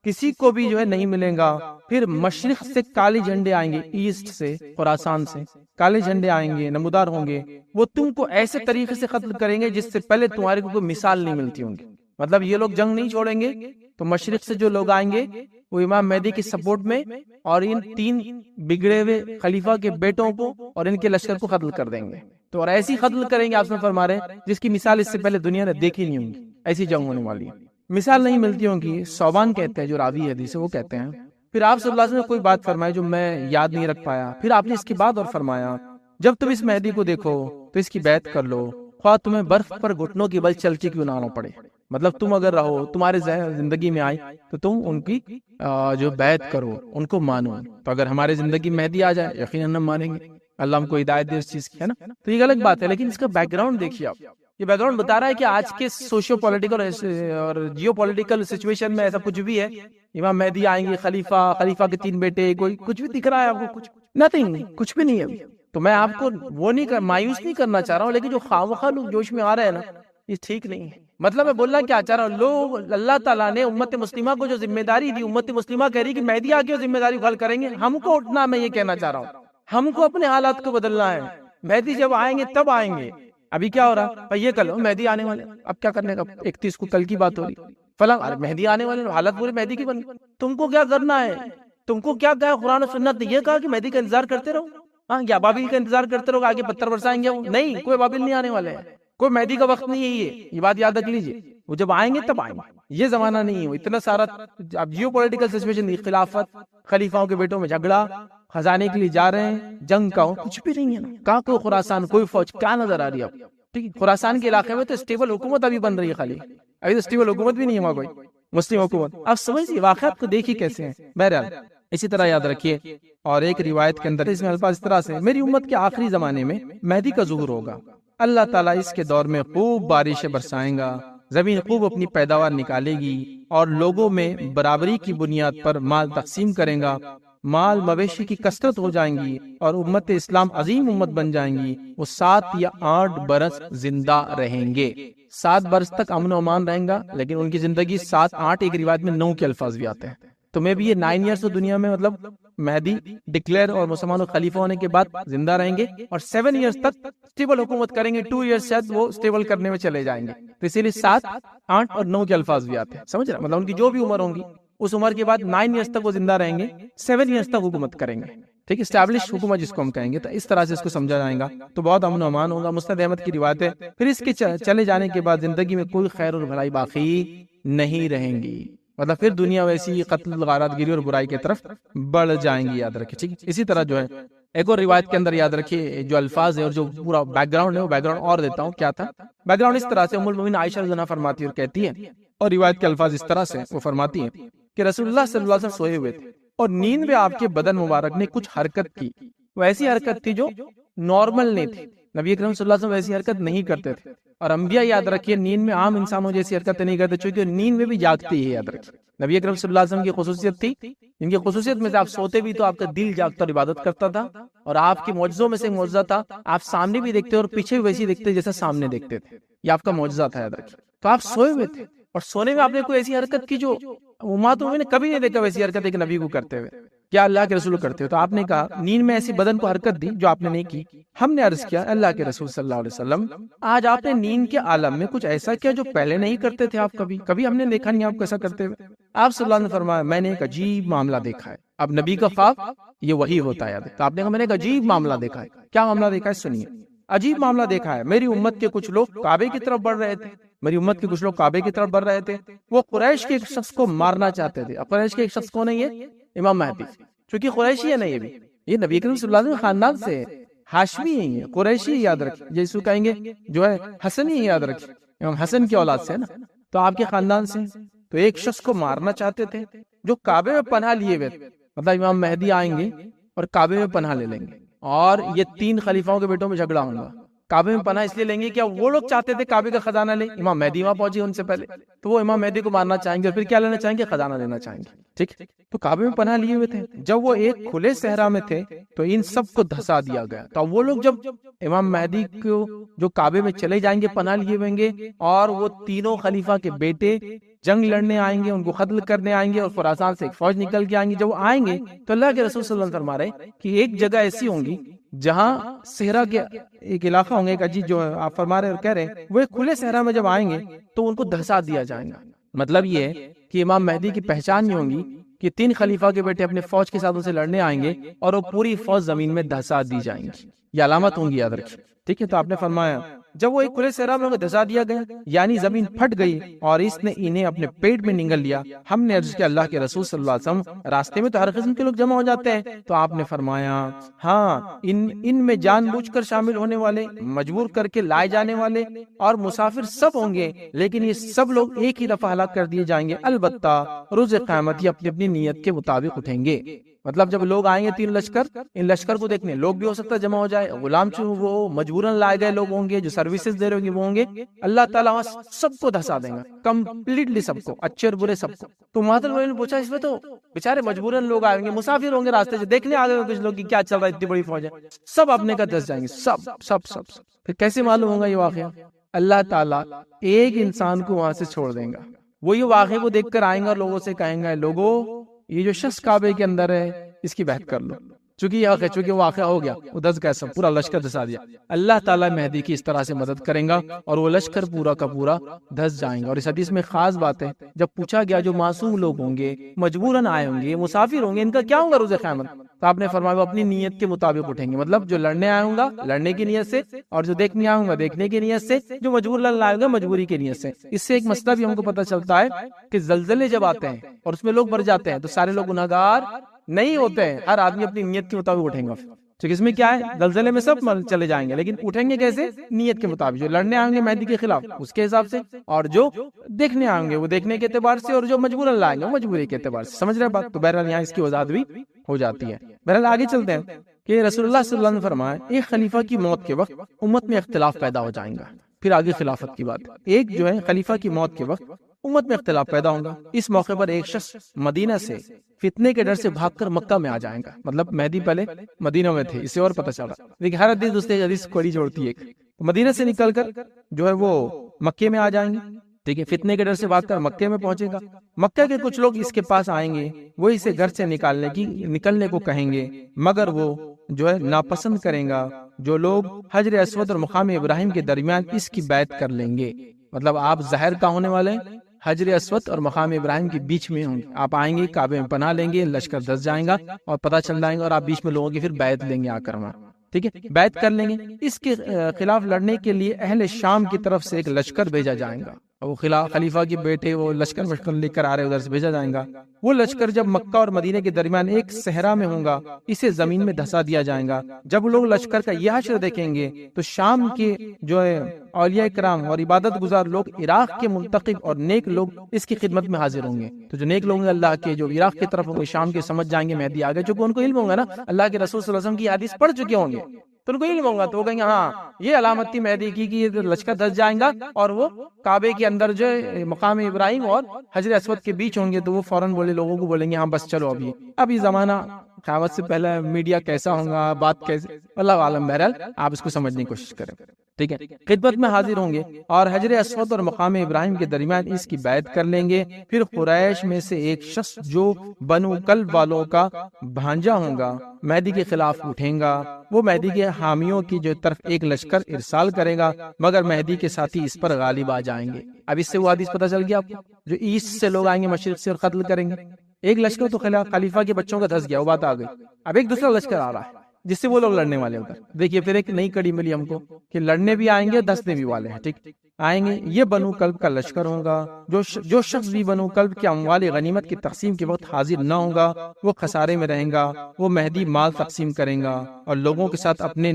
کسی کو بھی جو ہے نہیں ملے گا. پھر مشرق سے کالے جھنڈے آئیں گے, ایسٹ سے خراسان سے کالے جھنڈے آئیں گے, نمودار ہوں گے, وہ تم کو ایسے طریقے سے قتل کریں گے جس سے پہلے تمہارے کو کوئی مثال نہیں ملتی ہوں گی. مطلب یہ لوگ جنگ نہیں چھوڑیں گے, تو مشرق سے جو لوگ آئیں گے وہ امام مہدی کی سپورٹ میں, اور ان 3 بگڑے ہوئے خلیفہ کے بیٹوں کو اور ان کے لشکر کو قتل کر دیں گے. تو اور ایسی قتل کریں گے, آپ سے فرما رہے ہیں, جس کی مثال اس سے پہلے دنیا نے دیکھی نہیں ہوگی. ایسی جنگ ہونے والی ہے, مثال نہیں ملتی ہوگی. صوبان کہتے ہیں جو راوی حدیث ہے, وہ کہتے ہیں پھر آپ صلی اللہ علیہ وسلم نے کوئی بات فرمائی جو میں یاد نہیں رکھ پایا. پھر آپ نے اس کے بعد اور فرمایا, جب تم اس مہدی کو دیکھو تو اس کی بیعت کر لو, خواہ تمہیں برف پر گھٹنوں کی بل چل کے کیوں نہ آنا پڑے. مطلب تم اگر رہو, تمہارے زندگی میں آئے تو تم ان کی جو بیعت کرو, ان کو مانو. تو اگر ہمارے زندگی مہدی آ جائے یقیناً ہم مانیں گے, اللہ ہم کو ہدایت دے اس چیز کی, ہے نا. تو یہ الگ بات ہے, لیکن اس کا بیک گراؤنڈ دیکھیے آپ. یہ بیک گراؤنڈ بتا رہا ہے کہ آج کے سوشیو پولیٹیکل اور جیو پولیٹیکل سچویشن میں ایسا کچھ بھی ہے, امام مہدی آئیں گے, خلیفہ کے 3 بیٹے, کوئی کچھ بھی دکھ رہا ہے آپ کو؟ کچھ نتھنگ, کچھ بھی نہیں ہے ابھی. تو میں آپ کو وہ مایوس نہیں کرنا چاہ رہا ہوں, لیکن جو خواہ لوگ جوش میں آ رہے ہیں نا, یہ ٹھیک نہیں ہے. مطلب میں بولنا کیا چاہ رہا ہوں, لوگ, اللہ تعالیٰ نے امت مسلمہ کو جو ذمہ داری دی, امت مسلمہ کہہ رہی کہ مہدی آ کے ذمہ داری حل کریں گے, ہم کو اٹھنا, میں یہ کہنا چاہ رہا ہوں, ہم کو اپنے حالات کو بدلنا ہے. مہدی جب آئیں گے تب آئیں گے. ابھی کیا ہو رہا ہے, یہ کل مہدی آنے والے, اب کیا کرنے کا, 31 کو کل کی بات ہو رہی, فلاں مہدی آنے والے, حالت پورے مہدی کی بن. تم کو کیا کرنا ہے, تم کو کیا کہا قرآن و سنت نے؟ یہ کہا کہ مہدی کا انتظار کرتے رہو. ہاں, یا بابل کا انتظار کرتے رہو, آگے پتھر برسائیں گے. وہ نہیں, کوئی بابل نہیں آنے والے ہیں, کوئی مہدی کا وقت نہیں ہے. یہ بات یاد رکھ لیجیے, وہ جب آئیں گے تب آئیں گے, یہ زمانہ نہیں ہے. اتنا سارا اب جیو پولیٹیکل سچویشن, خلافت, خلیفاؤں کے بیٹوں میں جھگڑا, خزانے کے لیے جا رہے ہیں, جنگ کا کچھ بھی نہیں ہے نا. کہاں کوئی خراسان, کوئی فوج, کیا نظر آ رہی ہے آپ؟ ٹھیک ہے, خراسان کے علاقے میں تو اسٹیبل حکومت ابھی بن رہی ہے, خالی ابھی تو اسٹیبل حکومت بھی نہیں ہے وہاں, کوئی مسلم حکومت. آپ سمجھیے واقعات کو دیکھیے کیسے ہیں. بہرحال اسی طرح یاد رکھیے, اور ایک روایت کے اندر اس میں الفاظ اس طرح سے, میری امت کے آخری زمانے میں مہدی کا ظہور ہوگا, اللہ تعالیٰ اس کے دور میں خوب بارشیں برسائیں گا, زمین خوب اپنی پیداوار نکالے گی, اور لوگوں میں برابری کی بنیاد پر مال تقسیم کریں گا, مال مویشی کی کثرت ہو جائیں گی, اور امت اسلام عظیم امت بن جائیں گی. وہ 7 یا 8 برس زندہ رہیں گے, 7 برس تک امن و امان رہیں گا, لیکن ان کی زندگی 7 8, ایک روایت میں 9 کے الفاظ بھی آتے ہیں. تو میں بھی یہ 9 ایئرس دنیا میں, مطلب مہدی ڈکلیئر اور مسلمانوں خلیفہ ہونے کے بعد زندہ رہیں گے, اور 7 ایئرس تک اسٹیبل حکومت کریں گے. 2 ایئرس شاید وہ اسٹیبل کرنے میں چلے جائیں گے. تو اسی لیے 7 8 اور 9 کے الفاظ بھی آتے ہیں, سمجھ رہے, مطلب ان کی جو بھی عمر ہوں گی, اس عمر کے بعد 9 ایئرس تک وہ زندہ رہیں گے, 7 ایئرس تک حکومت کریں گے. ٹھیک ہے, اسٹیبلش حکومت جس کو ہم کہیں گے. تو اس طرح سے اس کو سمجھا جائے گا, تو بہت امن و امان ہوگا. مسند احمد کی روایت ہے, پھر اس کے چلے جانے کے بعد زندگی میں کوئی خیر اور بھلائی باقی نہیں رہیں گی. مطلب پھر دنیا ویسی قتل, غارت گیری اور برائی کی طرف بڑھ جائیں گی, یاد رکھیے. ٹھیک, اسی طرح جو ہے ایک اور روایت کے اندر یاد رکھیے جو الفاظ ہے اور جو پورا بیک گراؤنڈ ہے, وہ بیک گراؤنڈ اور دیتا ہوں. کیا تھا بیک گراؤنڈ؟ اس طرح سے ام المؤمنین عائشہ رضی اللہ عنہا فرماتی اور کہتی ہے, اور روایت کے الفاظ اس طرح سے وہ فرماتی ہیں کہ رسول اللہ صلی اللہ علیہ وسلم سوئے ہوئے تھے, اور نیند میں آپ کے بدن مبارک نے کچھ حرکت کی. وہ ایسی حرکت تھی جو نارمل نہیں تھی. نبی اکرم صلی اللہ علیہ وسلم ویسی حرکت نہیں کرتے تھے, اور انبیاء یاد رکھیے نیند میں عام انسانوں جیسی حرکتیں نہیں کرتے, چونکہ نیند میں بھی جاگتی ہے. یاد رکھیے نبی اکرم صلی اللہ علیہ وسلم کی خصوصیت تھی, ان کی خصوصیت میں سے آپ سوتے بھی تو آپ کا دل جاگتا اور عبادت کرتا تھا, اور آپ کے معجزوں میں سے معجزہ تھا, آپ سامنے بھی دیکھتے اور پیچھے بھی ویسی دیکھتے جیسا سامنے دیکھتے تھے. یہ آپ کا معجزہ تھا, یاد رکھیے. تو آپ سوئے ہوئے تھے, اور سونے میں آپ نے کوئی ایسی حرکت کی جو امت نے کبھی نہیں دیکھا ویسی حرکت ایک نبی کو کرتے ہوئے. کیا اللہ کے رسول کرتے ہو؟ تو آپ نے کہا نیند میں ایسی بدن کو حرکت دی جو آپ نے نہیں کی. ہم نے عرض کیا اللہ کے رسول صلی اللہ علیہ وسلم آج آپ نے نیند کے عالم میں کچھ ایسا کیا جو پہلے نہیں کرتے تھے آپ کبھی ہم نے دیکھا نہیں آپ کو ایسا کرتے ہوئے. آپ صلی اللہ علیہ وسلم نے فرمایا میں نے ایک عجیب معاملہ دیکھا ہے. اب نبی کا خواب یہ وہی ہوتا ہے. تو آپ نے کہا میں نے ایک عجیب معاملہ دیکھا ہے. کیا معاملہ دیکھا ہے سنیے. عجیب معاملہ دیکھا ہے. میری امت کے کچھ لوگ کعبے کی طرف بڑھ رہے تھے. وہ قریش کے ایک شخص کو مارنا چاہتے تھے. اب قریش کے ایک شخص کو نہیں ہے امام مہدی، چونکہ قریشی ہے نہیں یہ نبی کریم صلی اللہ علیہ وسلم خاندان سے ہے، ہاشمی ہے، قریشی یاد رکھیں، جیسے کہیں گے جو ہے حسنی یاد رکھیں، امام حسن کی اولاد سے ہے نا، تو آپ کے خاندان سے. تو ایک شخص کو مارنا چاہتے تھے جو کعبے میں پناہ لیے ہوئے، مطلب امام مہدی آئیں گے اور کعبے میں پناہ لے لیں گے، اور یہ 3 خلیفاؤں کے بیٹوں میں جھگڑا ہوگا. کعبے میں پناہ اس لیے لیں گے کیا وہ لوگ چاہتے تھے کعبے کا خزانہ لیں، امام مہدی وہاں پہنچے ان سے پہلے، تو وہ امام مہدی کو مارنا چاہیں گے اور پھر کیا لینا چاہیں گے، خزانہ لینا چاہیں گے. ٹھیک، تو کعبے میں پناہ لیے ہوئے تھے. جب وہ ایک کھلے صحرا میں تھے تو ان سب کو دھسا دیا گیا. تو وہ لوگ جب امام مہدی کو جو کعبے میں چلے جائیں گے پناہ لیے ہوئیں گے، اور وہ تینوں خلیفہ کے بیٹے جنگ لڑنے آئیں گے، ان کو قتل کرنے آئیں گے، اور خراسان سے ایک فوج نکل کے آئیں گے. جب وہ آئیں گے تو اللہ کے رسول صلی اللہ علیہ وسلم فرما رہے کہ ایک جگہ ایسی ہوں گی جہاں صحرا کے ایک علاقہ ہوں گے، ایک عجیب جو آپ فرما رہے اور کہہ رہے ہیں، وہ ایک کھلے صحرا میں جب آئیں گے تو ان کو دھسا دیا جائے گا. مطلب یہ ہے کہ امام مہدی کی پہچان یہ ہوگی کہ 3 خلیفہ کے بیٹے اپنے فوج کے ساتھ ان سے لڑنے آئیں گے اور وہ پوری فوج زمین میں دھسا دی جائیں گی. یہ علامت ہوں گی، یاد رکھیں. ٹھیک ہے، تو آپ نے فرمایا جب وہ ایک کھلے صحرا میں دھسا دیا گیا، یعنی زمین پھٹ گئی اور اس نے انہیں اپنے پیٹ میں نگل لیا. ہم نے عرض کیا اللہ کے رسول صلی اللہ علیہ وسلم راستے میں تو ہر قسم کے لوگ جمع ہو جاتے ہیں. تو آپ نے فرمایا ہاں، ان میں جان بوجھ کر شامل ہونے والے، مجبور کر کے لائے جانے والے اور مسافر سب ہوں گے، لیکن یہ سب لوگ ایک ہی دفعہ ہلاک کر دیے جائیں گے. البتہ روز قیامت یہ اپنی اپنی نیت کے مطابق اٹھیں گے. مطلب جب لوگ آئیں گے 3 لشکر، ان لشکر کو دیکھنے لوگ بھی ہو سکتا ہے جمع ہو جائے، غلام وہ مجبوراً لائے گئے لوگ ہوں گے، جو سروسز دے رہے ہوں گے وہ ہوں گے. اللہ تعالیٰ سب کو دھسا دیں گا، کمپلیٹلی سب کو، اچھے اور برے سب کو. تو مہاتما نے پوچھا اس میں تو بیچارے مجبوراً لوگ آئیں گے، مسافر ہوں گے راستے سے، دیکھنے آ گئے کچھ لوگ کہ کیا چل رہا ہے، اتنی بڑی فوج ہے، سب اپنے کا دھس جائیں گے، سب سب سب. پھر کیسے معلوم ہوگا یہ واقعہ؟ اللہ تعالیٰ ایک انسان کو وہاں سے چھوڑ دیں گا، وہ یہ واقعے کو دیکھ کر آئیں گا اور لوگوں سے کہیں گے لوگوں یہ جو شخص کعبے کے اندر ہے اس کی بحث کر لو. چونکہ واقعہ ہو گیا، وہ دھس گیا، سب پورا لشکر دھسا دیا. اللہ تعالیٰ مہدی کی اس طرح سے مدد کریں گا اور وہ لشکر پورا کا پورا دھس جائیں گا. اور اس حدیث میں خاص بات ہے، جب پوچھا گیا جو معصوم لوگ ہوں گے، مجبوراً آئے ہوں گے، مسافر ہوں گے، ان کا کیا ہوگا روز قیامت؟ تو آپ نے فرمایا وہ اپنی نیت کے مطابق اٹھیں گے. مطلب جو لڑنے آئے ہوں گا لڑنے کی نیت سے، اور جو دیکھنے آئے ہوں گا دیکھنے کی نیت سے، جو مجبور لائے گا مجبوری کی نیت سے. اس سے ایک مسئلہ بھی ہم کو پتہ چلتا ہے کہ زلزلے جب آتے ہیں اور اس میں لوگ مر جاتے ہیں تو سارے لوگ گناہگار نہیں ہوتے ہیں، ہر آدمی اپنی نیت کے مطابق اٹھیں گا. تو اس میں کیا ہے، زلزلے میں سب چلے جائیں گے، لیکن اٹھیں گے کیسے؟ نیت کے مطابق. جو لڑنے آئیں گے مہدی کے خلاف اس کے حساب سے، اور جو دیکھنے آئیں گے وہ دیکھنے کے اعتبار سے، اور جو مجبوراً لائیں گے وہ مجبوری کے اعتبار سے. سمجھ رہے بات؟ تو بہرحال یہاں اس کی وضاحت بھی ہو جاتی ہے. بہرحال آگے چلتے ہیں کہ رسول اللہ صلی اللہ علیہ وسلم نے فرمایا ایک خلیفہ کی موت کے وقت امت میں اختلاف پیدا ہو جائیں گا. پھر آگے خلافت کی بات، ایک جو ہے خلیفہ کی موت کے وقت امت میں اختلاف پیدا ہوگا. اس موقع پر ایک شخص مدینہ سے فتنے کے ڈر سے بھاگ کر مکہ میں آ جائیں گا. مطلب مہدی پہلے مدینہ میں تھے، اسے اور پتہ چلا، لیکن ہر حدیث دوسرے حدیث کوئی جوڑتی ہے. مدینہ سے نکل کر جو ہے وہ مکے میں آ جائیں گے. ٹھیک ہے، فتنے کے ڈر سے بھاگ کر مکے میں پہنچے گا. مکہ کے کچھ لوگ اس کے پاس آئیں گے، وہ اسے گھر سے نکلنے کو کہیں گے، مگر وہ جو ہے ناپسند کریں گا. جو لوگ حجر اسود اور مقام ابراہیم کے درمیان اس کی بیعت کر لیں گے. مطلب آپ ظاہر کا ہونے والے حجر اسود اور مقام ابراہیم کے بیچ میں ہوں گے. آپ آئیں گے، کعبے میں پناہ لیں گے، لشکر دھس جائیں گا اور پتہ چل جائیں گا، اور آپ بیچ میں لوگوں کی پھر بیعت لیں گے آ کر وہاں. ٹھیک ہے، بیعت کر لیں گے. اس کے خلاف لڑنے کے لیے اہل شام کی طرف سے ایک لشکر بھیجا جائے گا. وہ خلیفہ کے بیٹے وہ لشکر لے کر آ رہے، ادھر سے بھیجا جائے گا. وہ لشکر جب مکہ اور مدینہ کے درمیان ایک صحرا میں ہوگا، اسے زمین میں دھسا دیا جائے گا. جب لوگ لشکر کا یہ حشر دیکھیں گے تو شام کے جو ہے اولیاء کرام اور عبادت گزار لوگ، عراق کے منتخب اور نیک لوگ اس کی خدمت میں حاضر ہوں گے. تو جو نیک لوگ ہیں اللہ کے، جو عراق کی طرف ہوں گے، شام کے، سمجھ جائیں گے مہدی آ گئے، چونکہ ان کو علم ہوگا نا، اللہ کے رسول صلی اللہ علیہ وسلم کی حدیث پڑھ چکے ہوں گے، تو ان کو علم ہوگا. تو وہ کہیں گے ہاں یہ علامت تھی مہدی کی کہ یہ لشکر دھس جائیں گا، اور وہ کعبے کے اندر جو مقام ابراہیم اور حجر اسود کے بیچ ہوں گے. تو وہ فوراً لوگوں کو بولیں گے ہاں بس چلو اب یہ زمانہ قیامت سے پہلے میڈیا کیسا ہوگا، بات کیسے، اللہ عالم، بہرحال آپ اس کو سمجھنے کی کوشش کریں، ٹھیک ہے۔ خدمت میں حاضر ہوں گے اور حجر اسود اور مقام ابراہیم کے درمیان اس کی بیعت کر لیں گے۔ پھر قریش میں سے ایک شخص جو بنو کلب والوں کا بھانجا ہوگا مہدی کے خلاف اٹھیں گا، وہ مہدی کے حامیوں کی جو طرف ایک لشکر ارسال کرے گا، مگر مہدی کے ساتھی اس پر غالب آ جائیں گے۔ اب اس سے وہ حدیث پتہ چل گیا آپ کو، جو ایسٹ سے لوگ آئیں گے مشرق سے اور قتل کریں گے۔ ایک لشکر تو خلیفہ کے بچوں کا دھس گیا، وہ بات آ گئی، اب ایک دوسرا لشکر آ رہا ہے جس سے وہ لوگ لڑنے والے ادھر۔ دیکھیے پھر ایک نئی کڑی ملی ہم کو کہ لڑنے بھی آئیں گے، دھسنے بھی والے ہیں، ٹھیک آئیں گے۔ یہ بنو کلب کا لشکر ہوگا، جو شخص بھی بنو کلب کے اموال غنیمت کی تقسیم کے وقت حاضر نہ ہوگا وہ خسارے میں رہیں گا۔ وہ مہدی مال تقسیم کریں گا اور لوگوں کے ساتھ اپنے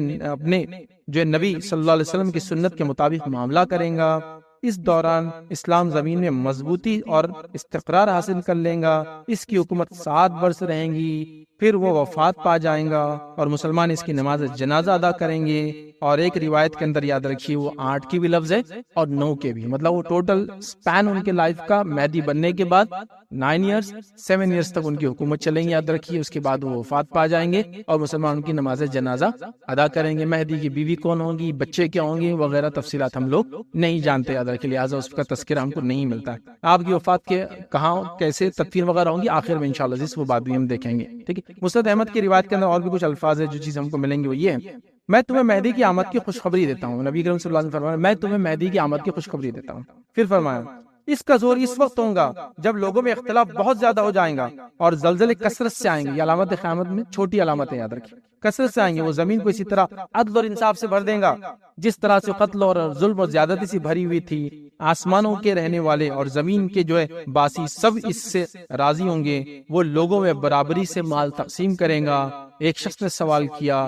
جو نبی صلی اللہ علیہ وسلم کی سنت کے مطابق معاملہ کریں گا۔ اس دوران اسلام زمین میں مضبوطی اور استقرار حاصل کر لیں گا۔ اس کی حکومت 7 برس رہیں گی، پھر وہ وفات پا جائیں گا اور مسلمان اس کی نماز جنازہ ادا کریں گے۔ اور ایک روایت کے اندر یاد رکھیے وہ 8 کی بھی لفظ ہے اور 9 کے بھی، مطلب وہ ٹوٹل سپین ان کے لائف کا مہدی بننے کے بعد 9 ایئرز 7 ایئرز تک ان کی حکومت چلیں گی، یاد رکھیے۔ اس کے بعد وہ وفات پا جائیں گے اور مسلمان ان کی نماز جنازہ ادا کریں گے۔ مہدی کی بیوی کون ہوگی، بچے کیا ہوں گے وغیرہ تفصیلات ہم لوگ نہیں جانتے، یاد رکھیے، لہٰذا اس کا تذکرہ ہم کو نہیں ملتا ہے۔ آپ کی وفات کے کہاں کیسے تدفین وغیرہ ہوں گی آخر میں انشاءاللہ جس وہ بات بھی ہم دیکھیں گے، ٹھیک ہے۔ مسند احمد کی روایت کے اندر اور بھی کچھ الفاظ ہے جو چیز ہم کو ملیں گے، وہ یہ ہے، میں تمہیں مہدی کی آمد کی خوشخبری دیتا ہوں۔ نبی کریم صلی اللہ علیہ وسلم فرمایا میں تمہیں مہدی کی آمد کی خوشخبری دیتا ہوں۔ پھر فرمایا اس کا زور اس وقت ہوگا جب لوگوں میں اختلاف بہت زیادہ ہو جائیں گا اور زلزلے کثرت سے آئیں گے۔ یہ علامت قیامت میں چھوٹی علامتیں یاد رکھیں، کثرت سے آئیں گے۔ وہ زمین کو اسی طرح عدل اور انصاف سے بھر دیں گا جس طرح سے قتل اور ظلم اور زیادتی سے بھری ہوئی تھی۔ آسمانوں کے رہنے والے اور زمین کے جو ہے باسی سب اس سے راضی ہوں گے۔ وہ لوگوں میں برابری سے مال تقسیم کریں گا۔ ایک شخص نے سوال کیا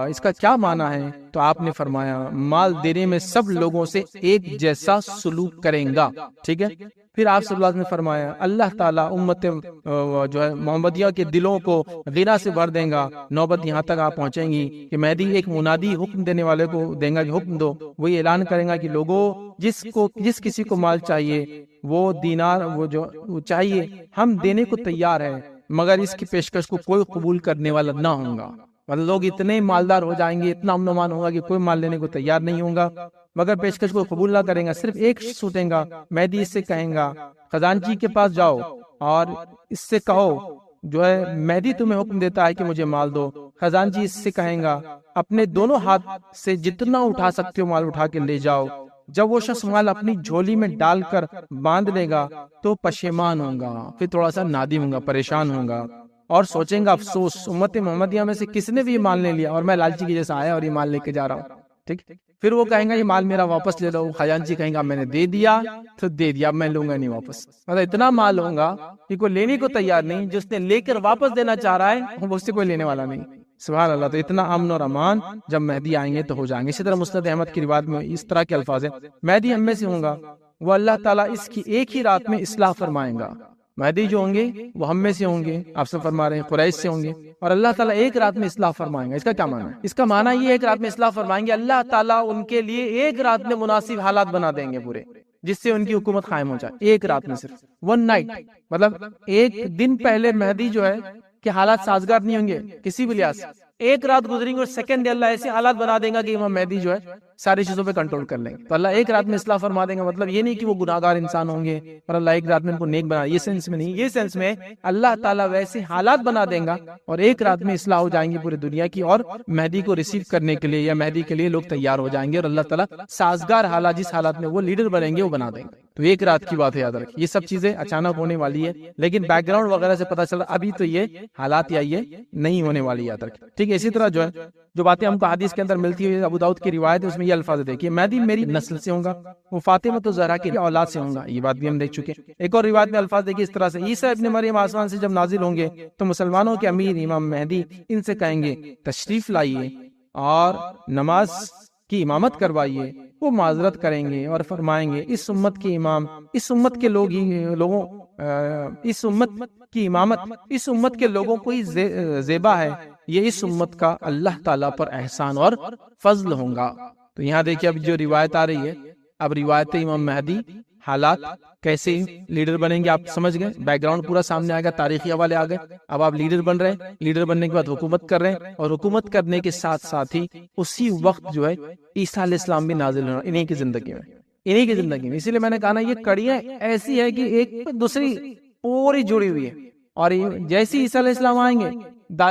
اس کا کیا معنی ہے؟ تو آپ نے فرمایا مال دینے میں سب لوگوں سے ایک جیسا سلوک کریں گا، ٹھیک ہے۔ پھر آپ صلی اللہ علیہ وسلم نے فرمایا اللہ تعالیٰ امت جو ہے محمدیہ کے دلوں کو غنا سے بھر دیں گا۔ نوبت یہاں تک آپ پہنچیں گی کہ مہدی ایک منادی حکم دینے والے کو دیں گا کہ حکم دو، وہ یہ اعلان کریں گا کہ لوگوں جس کسی کو مال چاہیے وہ دینار وہ چاہیے ہم دینے کو تیار ہے، مگر اس کی پیشکش کو کوئی قبول کرنے والا نہ ہوگا۔ مطلب لوگ اتنے مالدار ہو جائیں گے، اتنا امن و امان ہوگا کہ کوئی مال لینے کو تیار نہیں ہوگا، مگر پیشکش کو قبول نہ کریں گا۔ صرف ایک شخص اٹھیں گا، مہدی اس سے کہیں گا خزانچی کے پاس جاؤ اور اس سے کہو جو ہے مہدی تمہیں حکم دیتا ہے کہ مجھے مال دو۔ خزانچی اس سے کہیں گا اپنے دونوں ہاتھ سے جتنا اٹھا سکتے ہو مال اٹھا کے لے جاؤ۔ جب وہ شخص مال اپنی جھولی میں ڈال کر باندھ لے گا تو پشیمان ہوگا، پھر تھوڑا سا نادم ہوگا، پریشان ہوگا اور سوچیں گا افسوس امت محمدیہ میں سے کس نے بھی یہ مال لے لیا اور میں لالچی کی جیسا آیا اور یہ مال لے کے جا رہا ہوں، ٹھیک۔ پھر وہ کہیں گا یہ مال میرا واپس لے لو۔ خزانچی کہیں گا میں نے دے دیا تو دے دیا، میں لوں گا نہیں واپس۔ مطلب اتنا مال ہوگا کہ کوئی لینے کو تیار نہیں، جس نے لے کر واپس دینا چاہ رہا ہے وہ اس سے کوئی لینے والا نہیں۔ سبحان اللہ، تو اتنا امن اور امان جب مہدی آئیں گے تو ہو جائیں گے۔ اسی طرح مسند احمد کی روایت میں اس طرح کے الفاظ ہیں مہدی ہم میں سے ہوں گا، وہ اللہ تعالیٰ اس کی ایک ہی رات میں اصلاح فرمائیں گا۔ مہدی جو ہوں گے وہ ہم میں سے ہوں گے، آپ سے فرما رہے ہیں قریش سے ہوں گے، اور اللہ تعالیٰ ایک رات میں اصلاح فرمائیں گا۔ اس کا کیا معنی ہے؟ اس کا معنی یہ ایک رات میں اصلاح فرمائیں گے، اللہ تعالیٰ ان کے لیے ایک رات میں مناسب حالات بنا دیں گے پورے، جس سے ان کی حکومت قائم ہو جائے۔ ایک رات میں صرف 1 نائٹ، مطلب ایک دن پہلے مہدی جو ہے کہ حالات سازگار نہیں ہوں گے کسی بھی لحاظ سے، ایک رات گزریں گے اور سیکنڈ اللہ ایسے حالات بنا دیں گا کہ امام مہدی جو ہے ساری چیزوں پہ کنٹرول کر لیں گے۔ تو اللہ ایک رات میں اصلاح فرما دیں گا، مطلب یہ نہیں کہ وہ گناہگار انسان ہوں گے اور اللہ ایک رات میں ان کو نیک بنا، یہ سینس میں نہیں، یہ سینس میں اللہ تعالیٰ ویسے حالات بنا دیں گا اور ایک رات میں اصلاح ہو جائیں گی پوری دنیا کی، اور مہدی کو ریسیو کرنے کے لیے یا مہدی کے لیے لوگ تیار ہو جائیں گے، اور اللہ تعالیٰ سازگار حالات جس حالات میں وہ لیڈر بنیں گے وہ بنا دیں گے۔ تو ایک رات کی بات ہے، یاد رکھیں یہ سب چیزیں اچانک ہونے والی ہے، لیکن بیک گراؤنڈ وغیرہ سے پتہ چلا ابھی تو یہ حالات یا یہ نہیں ہونے والی، یاد رکھیں، ٹھیک ہے۔ اسی طرح جو ہے جو باتیں ہم کو حدیث کے اندر ملتی ہے، ابو داؤد کی روایت ہے، اس میں یہ الفاظ دیکھیے مہدی میری نسل سے ہوں گا، وہ فاطمہ زہرا کی اولاد سے ہوں گا، یہ بات بھی ہم دیکھ چکے۔ ایک اور روایت میں الفاظ دیکھیے اس طرح سے عیسیٰ ابن مریم آسمان سے جب نازل ہوں گے تو مسلمانوں کے امیر امام مہدی ان سے کہیں گے تشریف لائیے اور نماز کی امامت کروائیے۔ وہ معذرت کریں گے اور فرمائیں گے اس امت کے امام، اس امت کے لوگوں اس امت کی امامت اس امت کے لوگوں کو ہی زیبا ہے، یہ اس امت کا اللہ تعالیٰ پر احسان اور فضل ہوگا۔ تو یہاں دیکھیے اب جو روایت آ رہی ہے، اب روایت امام مہدی حالات کیسے لیڈر بنیں گے آپ سمجھ گئے، بیک گراؤنڈ پورا سامنے آ گیا، تاریخی حوالے آ گئے. اب آپ لیڈر بن رہے ہیں، لیڈر بننے کے بعد حکومت کر رہے ہیں، اور حکومت کرنے کے ساتھ ساتھ ہی اسی وقت جو ہے عیسیٰ علیہ السلام بھی نازل ہونا انہی کی زندگی میں. اسی لیے میں نے کہا نا یہ کڑیاں ایسی ہے کہ ایک دوسری پوری جڑی ہوئی ہے. اور جیسے عیسیٰ علیہ السلام آئیں گے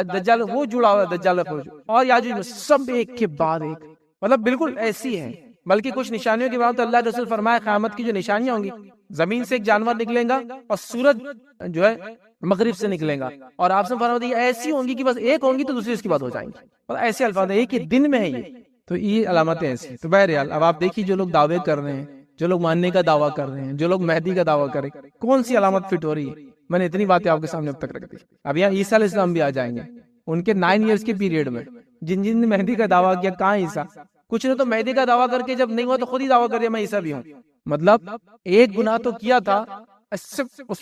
دجال وہ جڑا ہوا ہے، دجال اور یاجوج میں سب ایک کے بعد ایک، مطلب بالکل ایسی ہے. بلکہ کچھ نشانیوں کے بعد تو اللہ رسول فرمایا قیامت کی جو نشانیاں ہوں گی، زمین سے ایک جانور نکلے گا اور سورج جو ہے مغرب سے نکلے گا، اور آپ سے فرمایا ایسی ہوں گی کہ بس ایک ہوں گی تو دوسری اس کے بعد ہو جائیں گی، اور ایسے الفاظ ایک ہی دن میں ہے یہ. تو یہ علامتیں ایسی. تو بہرحال اب آپ دیکھیے جو لوگ دعوے کر رہے ہیں، جو لوگ ماننے کا دعویٰ کر رہے ہیں، جو لوگ مہدی کا دعویٰ کر رہے ہیں، کون سی علامت فٹ ہو رہی ہے؟ میں نے اتنی باتیں آپ کے سامنے اب تک رکھ دی. اب یہاں عیسیٰ علیہ السلام بھی آ جائیں گے ان کے 9 ایئرس کے پیریڈ میں. جن نے مہدی کا دعویٰ کیا، کہاں عیسیٰ؟ کچھ نے تو مہدی کا دعویٰ کر کے جب نہیں ہوا تو خود ہی دعویٰ کر دیا میں عیسیٰ بھی ہوں. مطلب ایک گناہ تو کیا تھا، اس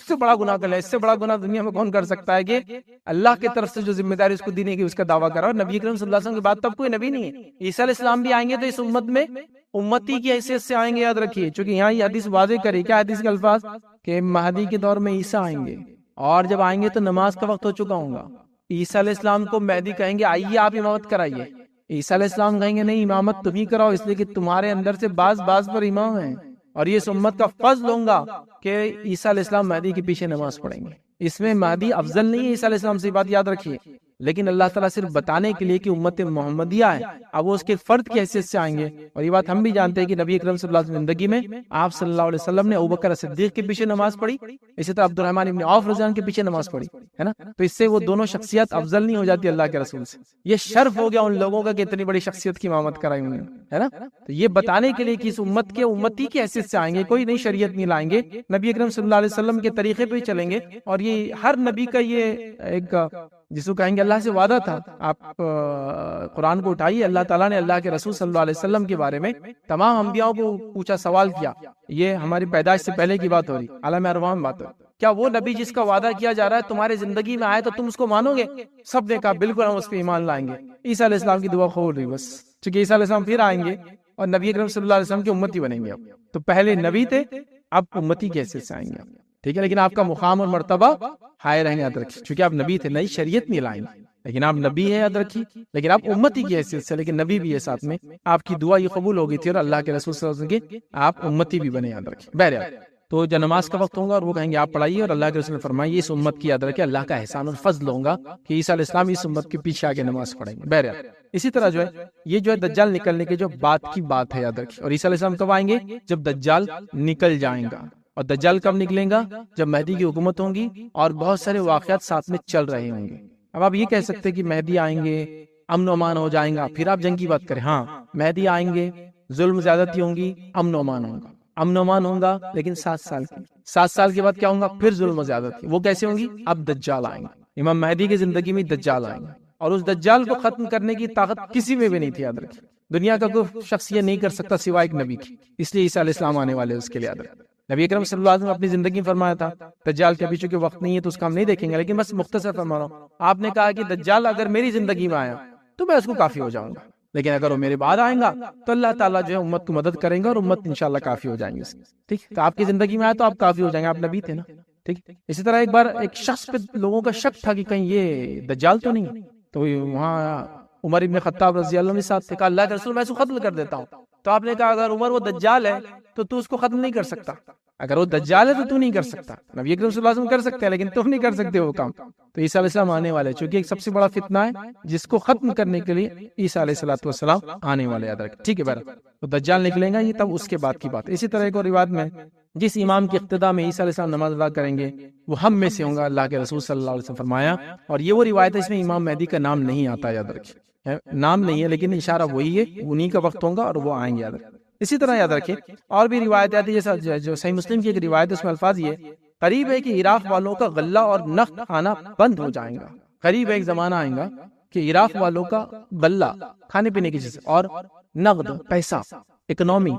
سے بڑا گناہ کر لیا. اس سے بڑا گناہ دنیا میں کون کر سکتا ہے کہ اللہ کی طرف سے جو ذمہ داری اس کو دینے کی اس کا دعویٰ کرا. اور نبی کریم صلی اللہ علیہ وسلم کے بعد تب کوئی نبی نہیں ہے. عیسیٰ علیہ السلام بھی آئیں گے تو اس امت میں امتی کی حیثیت سے آئیں گے، یاد رکھیے. چونکہ یہاں یہ حدیث واضح کری، کیا حدیث کے الفاظ کہ مہدی کے دور میں عیسیٰ آئیں گے، اور جب آئیں گے تو نماز کا وقت ہو چکا ہوگا. عیسیٰ علیہ السلام کو مہدی کہیں گے آئیے آپ امامت کرائیے. عیسیٰ علیہ السلام کہیں گے نہیں، امامت تم ہی کراؤ، اس لیے کہ تمہارے اندر سے بعض پر امام ہیں، اور یہ اس امت کا فضل لوں گا کہ عیسیٰ علیہ السلام مہدی کے پیچھے نماز پڑھیں گے. اس میں مہدی افضل نہیں ہے عیسیٰ علیہ السلام سے، بات یاد رکھیے. لیکن اللہ تعالیٰ صرف بتانے کے لیے کہ امت محمدیہ ہے، اب وہ اس کے فرد کی حیثیت سے آئیں گے. اور یہ بات ہم بھی جانتے ہیں کہ نبی اکرم صلی اللہ علیہ وسلم زندگی میں آپ صلی اللہ علیہ وسلم نے ابوبکر صدیق کے پیچھے نماز پڑھی، اسی طرح عبد الرحمن ابن عوف رضی اللہ عنہ کے پیچھے نماز پڑھی، ہے نا. تو اس سے وہ دونوں شخصیت افضل نہیں ہو جاتی اللہ کے رسول سے. یہ شرف ہو گیا ان لوگوں کا کہ اتنی بڑی شخصیت کی امامت کرائی انہوں نے، ہے نا. تو یہ بتانے کے لیے کہ اس امت کے امتی کی حیثیت سے آئیں گے، کوئی نئی شریعت نہیں لائیں گے، نبی اکرم صلی اللہ علیہ وسلم کے طریقے پہ ہی چلیں گے. اور یہ ہر نبی کا یہ ایک جس کو کہیں گے اللہ سے وعدہ تھا. آپ قرآن کو اٹھائیے، اللہ تعالیٰ نے اللہ کے رسول صلی اللہ علیہ وسلم کے بارے میں تمام انبیاء کو پوچھا، سوال کیا. یہ ہماری پیدائش سے پہلے کی بات ہو رہی، عالم ارواح میں بات ہو رہی. کیا وہ نبی جس کا وعدہ کیا جا رہا ہے تمہارے زندگی میں آئے تو تم اس کو مانو گے؟ سب نے کہا بالکل ہم اس پہ ایمان لائیں گے. عیسیٰ علیہ السلام کی دعا قبول ہوئی. بس چونکہ عیسیٰ علیہ السلام پھر آئیں گے اور نبی اکرم صلی اللہ علیہ وسلم کی امتی بنیں گے. اب تو پہلے نبی تھے، اب امتی کی حیثیت سے آئیں گے. ٹھیک ہے، لیکن آپ کا مقام اور مرتبہ ہائے رہیں گے، یاد رکھیے. چونکہ آپ نبی تھے، نئی شریعت نہیں لائیں گے، لیکن آپ نبی ہے، یاد رکھیے. لیکن آپ امتی کی حیثیت سے، لیکن نبی بھی ہے ساتھ میں. آپ کی دعا یہ قبول ہو گئی تھی، اور اللہ کے رسول صلی اللہ علیہ وسلم کے آپ امتی بھی بنے، یاد رکھیے. بہرحال تو جب نماز کا وقت ہوگا اور وہ کہیں گے آپ پڑھائیے، اور اللہ کے رسول نے فرمایا اس امت کی، یاد رکھے اللہ کا احسان اور فضل ہوگا کہ عیسیٰ علیہ السلام اس امت کے پیچھے آ کے نماز پڑھیں گے. بہرحال اسی طرح جو ہے یہ جو ہے دجال نکلنے کے جو بات کی بات ہے، یاد رکھیے. اور عیسیٰ علیہ السلام کب آئیں گے؟ جب دجال نکل جائیں گا. اور دجال کب نکلیں گا؟ جب مہدی کی حکومت ہوں گی اور بہت سارے واقعات ساتھ میں چل رہے ہوں گے. اب آپ یہ کہہ سکتے ہیں کہ مہدی آئیں گے، امن و امان ہو جائیں گا، پھر آپ جنگ کی بات کریں. ہاں، مہدی آئیں گے، ظلم زیادتی ہوں گی، امن و امان ہوگا. امن و امان ہوگا لیکن 7 سال کی. 7 سال کے بعد کیا ہوگا؟ پھر ظلم و زیادتی. وہ کیسے ہوں گی؟ اب دجال آئیں گے. امام مہدی کی زندگی میں دجال آئیں گے، اور اس دجال کو ختم کرنے کی طاقت کسی میں بھی نہیں تھی، یاد رکھیں. دنیا کا کوئی شخص یہ نہیں کر سکتا سوائے ایک نبی کی. اس لیے عیسیٰ علیہ السلام آنے والے اس کے لیے، یاد رکھیں. نبی اکرم صلی اللہ علیہ وسلم اپنی زندگی میں فرمایا تھا دجال کے ابھی چونکہ وقت نہیں ہے تو اس کا ہم نہیں دیکھیں گے، لیکن بس مختصر فرما رہا ہوں. آپ نے کہا کہ دجال اگر میری زندگی میں آیا تو میں اس کو کافی ہو جاؤں گا، لیکن اگر وہ میرے بعد آئیں گا تو اللہ تعالیٰ جو ہے امت کو مدد کریں گا، اور امت انشاءاللہ کافی ہو جائیں گے. ٹھیک، تو آپ کی زندگی میں آیا تو آپ کافی ہو جائیں گے، آپ نبی تھے نا. ٹھیک، اسی طرح ایک بار ایک شخص پہ لوگوں کا شک تھا کہ کہیں یہ دجال تو نہیں ہے، تو وہاں عمر ابن خطاب رضی اللہ عنہ ساتھ کہا اللہ کے رسول میں اس کو ختم کر دیتا ہوں. تو آپ نے کہا اگر عمر وہ دجال ہے تو اس کو ختم نہیں کر سکتا. اگر وہ دجال ہے تو نہیں کر سکتا. نبی اکرم صلی اللہ علیہ وسلم کر سکتے ہیں لیکن تم نہیں کر سکتے وہ کام. تو عیسیٰ علیہ السلام آنے والے، چونکہ ایک سب سے بڑا فتنہ ہے جس کو ختم کرنے کے لیے عیسیٰ علیہ السلام آنے والے، یاد رکھیں. ٹھیک ہے، بہرحال تو دجال نکلیں گا، یہ تب اس کے بعد کی بات. اسی طرح ایک اور روایت میں جس امام کی اقتداء میں عیسیٰ علیہ السلام نماز ادا کریں گے وہ ہم میں سے ہوں گا، اللہ کے رسول صلی اللہ علیہ وسلم فرمایا. اور یہ وہ روایت ہے اس میں امام مہدی کا نام نہیں آتا، یاد رکھیں. نام نہیں ہے لیکن اشارہ وہی ہے، انہی کا وقت ہوگا اور وہ آئیں گے، یاد رکھیں. اسی طرح یاد رکھیں اور بھی روایت آتی ہے، جیسا جو صحیح مسلم کی ایک روایت ہے اس میں الفاظ یہ قریب ہے کہ عراق والوں کا غلہ اور نقد کھانا بند ہو جائے گا. قریب ایک زمانہ آئے گا کہ عراق والوں کا غلہ کھانے پینے کی چیز اور نقد پیسہ اکنومی